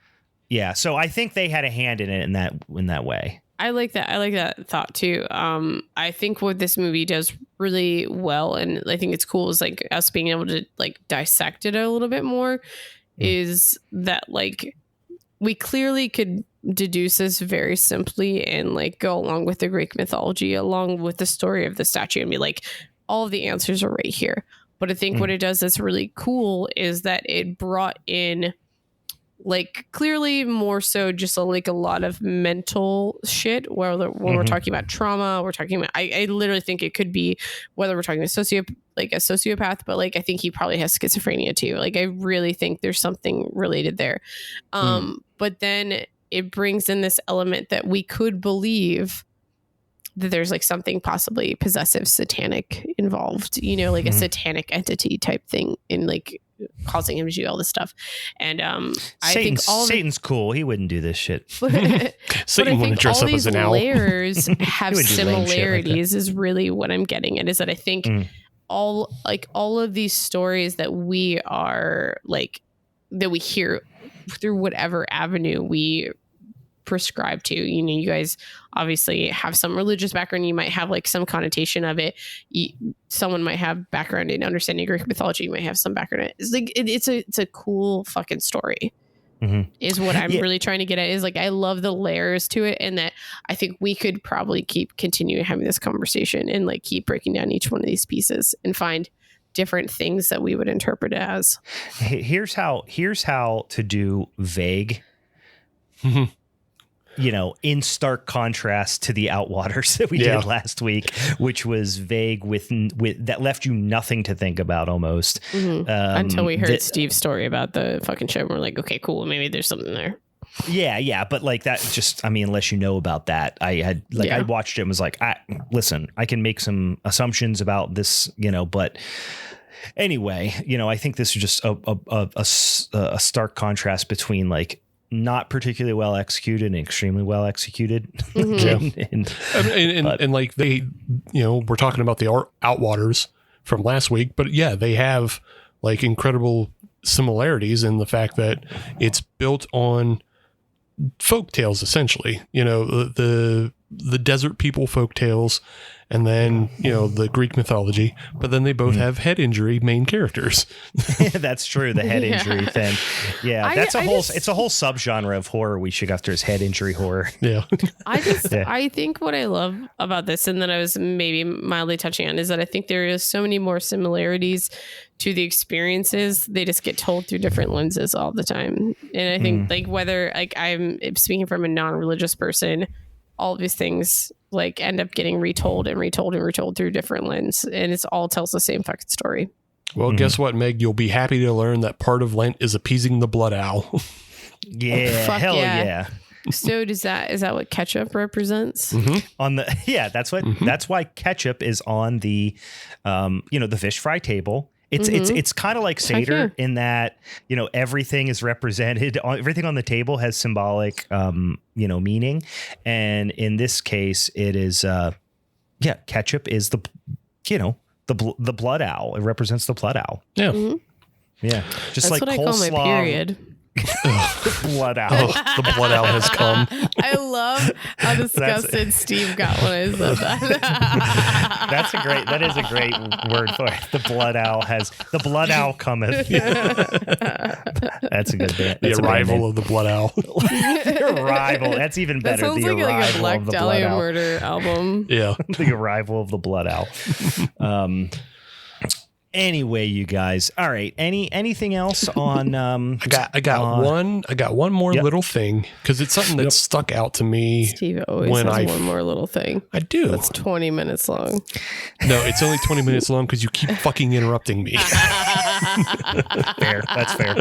Yeah. So I think they had a hand in it in that way. I like that. I like that thought too. I think what this movie does really well, and I think it's cool, is like us being able to like dissect it a little bit more, is that like we clearly could deduce this very simply and like go along with the Greek mythology, along with the story of the statue, and be like, all of the answers are right here. But I think what it does that's really cool is that it brought in like clearly more so just like a lot of mental shit when we're talking about trauma, we're talking about, I literally think it could be whether we're talking a sociopath, but like I think he probably has schizophrenia too. Like I really think there's something related there. But then it brings in this element that we could believe that there's like something possibly possessive, satanic involved, you know, like a satanic entity type thing in like causing him to do all this stuff. And I think Satan's cool. He wouldn't do this shit. Satan wouldn't dress up as an owl. Layers have similarities is really what I'm getting at, is that I think all of these stories that we are like, that we hear through whatever avenue we prescribe to, you know, you guys obviously have some religious background, you might have like some connotation of it, someone might have background in understanding Greek mythology, you might have some background in it. It's like it's a cool fucking story, is what I'm really trying to get at, is like I love the layers to it, and that I think we could probably keep continuing having this conversation and like keep breaking down each one of these pieces and find different things that we would interpret it as. Here's how to do vague. You know, in stark contrast to the Outwaters that we did last week, which was vague with that left you nothing to think about almost. Until we heard Steve's story about the fucking show, and we're like, okay, cool, maybe there's something there. Yeah, but like that, just, I mean, unless you know about that, I watched it and was like, listen, I can make some assumptions about this, you know, but anyway, you know, I think this is just a stark contrast between like not particularly well executed and extremely well executed. And like they, you know, we're talking about the Outwaters from last week, but yeah, they have like incredible similarities in the fact that it's built on folk tales, essentially, you know, the desert people folk tales, and then, you know, the Greek mythology, but then they both have head injury main characters. That's true. The head injury thing. Yeah. It's a whole subgenre of horror we should go after, is head injury horror. Yeah. I think what I love about this, and that I was maybe mildly touching on, is that I think there is so many more similarities to the experiences. They just get told through different lenses all the time. And I think like whether like I'm speaking from a non-religious person, all of these things like end up getting retold through different lens, and it's all tells the same fucking story. Well, guess what, Meg? You'll be happy to learn that part of Lent is appeasing the blood owl. Yeah, hell yeah. So is that what ketchup represents? On the that's why ketchup is on the you know, the fish fry table. It's kind of like Seder in that, you know, everything is represented. Everything on the table has symbolic, you know, meaning. And in this case, it is, ketchup is the blood owl. It represents the blood owl. Yeah. Yeah. Just that's like what I coleslaw. call my period. Blood owl. The blood owl has come. I love how disgusted Steve got when I said that. That is a great word for it. The blood owl cometh. That's a good bit. The arrival of the blood owl. The arrival. That's even better. That sounds the like a Black Dahlia Murder album. Yeah. The arrival of the blood owl. Anyway, you guys. All right. Anything else on? I got one more little thing because it's something that stuck out to me. Steve always has one more little thing. I do. That's 20 minutes long. No, it's only 20 minutes long because you keep fucking interrupting me. Fair. That's fair.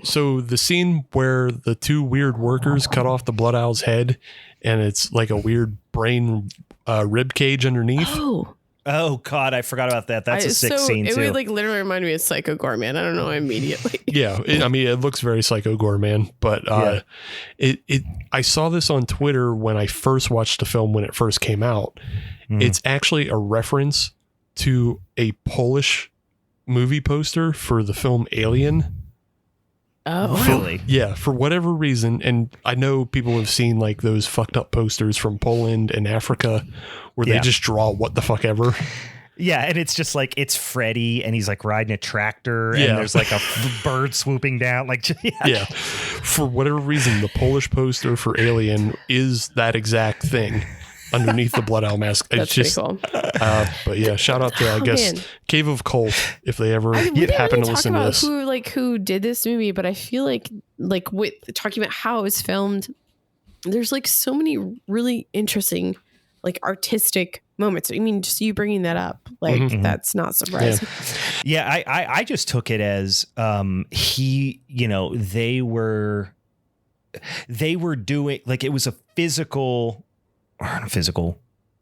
So the scene where the two weird workers cut off the Blood Owl's head, and it's like a weird brain rib cage underneath. Oh God, I forgot about that. That's a sick scene too. It would like literally remind me of Psycho Gorman. I don't know immediately. Yeah, it looks very Psycho Gorman, but I saw this on Twitter when I first watched the film when it first came out. It's actually a reference to a Polish movie poster for the film Alien. Oh, really? Yeah, for whatever reason, and I know people have seen like those fucked up posters from Poland and Africa where they just draw what the fuck ever. Yeah, and it's just like it's Freddy, and he's like riding a tractor, and there's like a bird swooping down. Like, for whatever reason, the Polish poster for Alien is that exact thing underneath the Blood Owl mask. That's just pretty cool. But yeah, shout out to I guess Cave of Cult if they ever happen to listen to this. Who did this movie? But I feel like with talking about how it was filmed, there's like so many really interesting like artistic moments. I mean, just you bringing that up, like that's not surprising. Yeah, I just took it as they were doing like it was a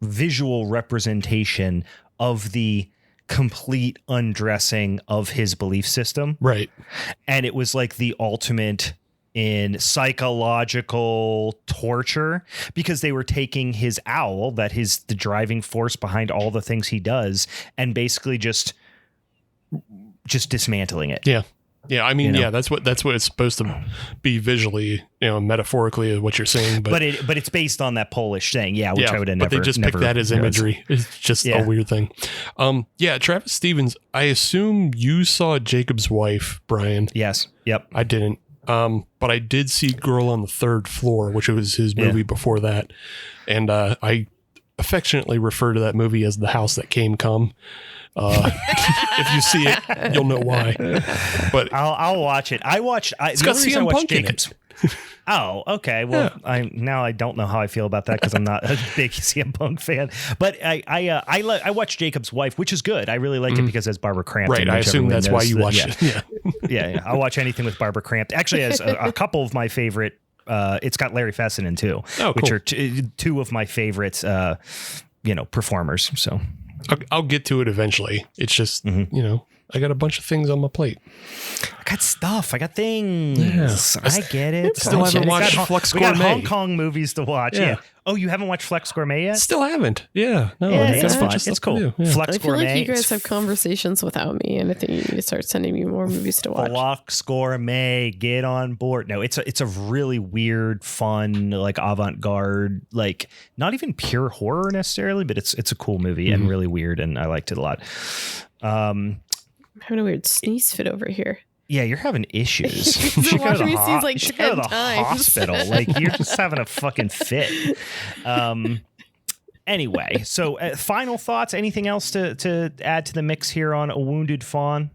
visual representation of the complete undressing of his belief system. Right. And it was like the ultimate in psychological torture because they were taking his owl, that is the driving force behind all the things he does, and basically just dismantling it. Yeah. Yeah, I mean, that's what it's supposed to be visually, metaphorically, what you're saying. But it's based on that Polish thing, which I would have never. But they just picked that as imagery. It's just a weird thing. Travis Stevens. I assume you saw Jacob's Wife, Brian. Yes. Yep. I didn't. But I did see Girl on the Third Floor, which was his movie before that, and I affectionately refer to that movie as The House That Came Come. If you see it, you'll know why. But I'll watch it. It's got CM Punk in it. Oh, okay. Well, I don't know how I feel about that because I'm not a big CM Punk fan. But I watched Jacob's Wife, which is good. I really like it because it's Barbara Crampton. Right. I assume that's why you watch it. Yeah. I'll watch anything with Barbara Crampton. Actually, has a couple of my favorite. It's got Larry Fessenden too, which are two of my favorite, performers. So. I'll get to it eventually. It's just, I got a bunch of things on my plate. I got stuff. I got things. Yeah. I get it. Still haven't watched Flex Gourmet. We got Hong Kong movies to watch. Yeah. Oh, you haven't watched Flex Gourmet yet? Still haven't. Yeah. No, it's fun. It's cool. Yeah. Flex I feel Gourmet. like you guys have conversations without me, and I think you need to start sending me more movies to watch. Flex Gourmet, get on board. No, it's a really weird, fun, like avant-garde, like not even pure horror necessarily, but it's a cool movie and really weird, and I liked it a lot. I'm having a weird sneeze fit over here. Yeah, you're having issues. You should go to the hospital. Like you're just having a fucking fit. Anyway, so final thoughts. Anything else to add to the mix here on A Wounded Fawn?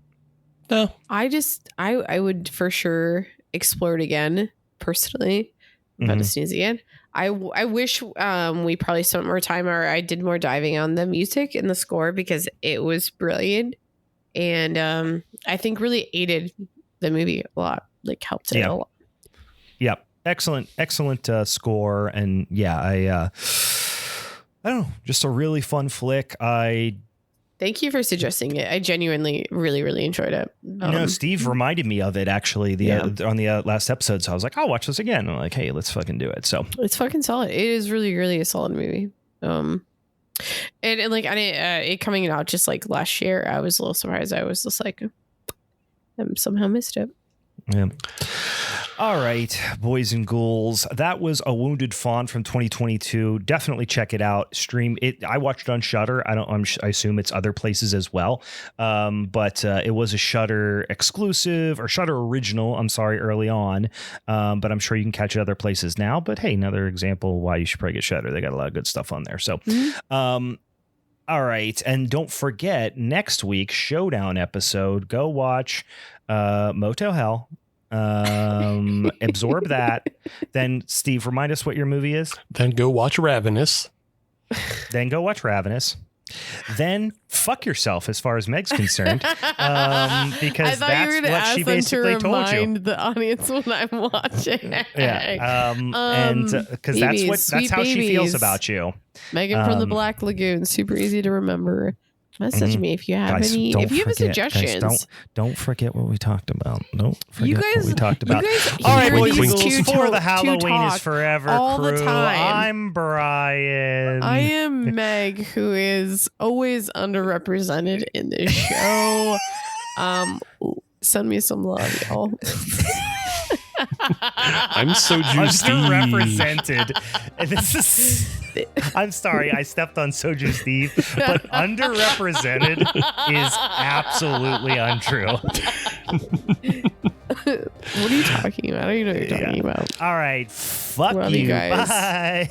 No. I would for sure explore it again personally. I'm about to sneeze again. I wish we probably spent more time or I did more diving on the music and the score because it was brilliant. And I think really aided the movie a lot, like helped it a lot. Yeah. Excellent score. And I don't know, just a really fun flick. Thank you for suggesting it. I genuinely really, really enjoyed it. Steve reminded me of it actually on the last episode. So I was like, I'll watch this again. And I'm like, hey, let's fucking do it. So it's fucking solid. It is really, really a solid movie. And like it coming out just like last year, I was a little surprised. I was just like, I somehow missed it. Yeah. All right, boys and ghouls. That was A Wounded Fawn from 2022. Definitely check it out. Stream it. I watched it on Shudder. I assume it's other places as well. But it was a Shudder exclusive or Shudder original. I'm sorry, early on. But I'm sure you can catch it other places now. But hey, another example why you should probably get Shudder. They got a lot of good stuff on there. So, All right. And don't forget, next week's Showdown episode, go watch Motel Hell. Absorb that. Then, Steve, remind us what your movie is. Then go watch Ravenous. Then fuck yourself as far as Meg's concerned, because that's what she basically told you. The audience when I'm watching. And because that's how she feels about you. Megan from the Black Lagoon, super easy to remember. Message me if you have any suggestions. Guys, don't forget what we talked about. Don't forget what we talked about. All right, boys and girls, for the Halloween is Forever all crew. The time. I'm Brian. I am Meg, who is always underrepresented in this show. Send me some love, y'all. I'm Soju Steve. Underrepresented. I'm sorry, I stepped on Soju Steve, but underrepresented is absolutely untrue. What are you talking about? I don't even know what you're talking about. All right. Fuck you. Guys. Bye.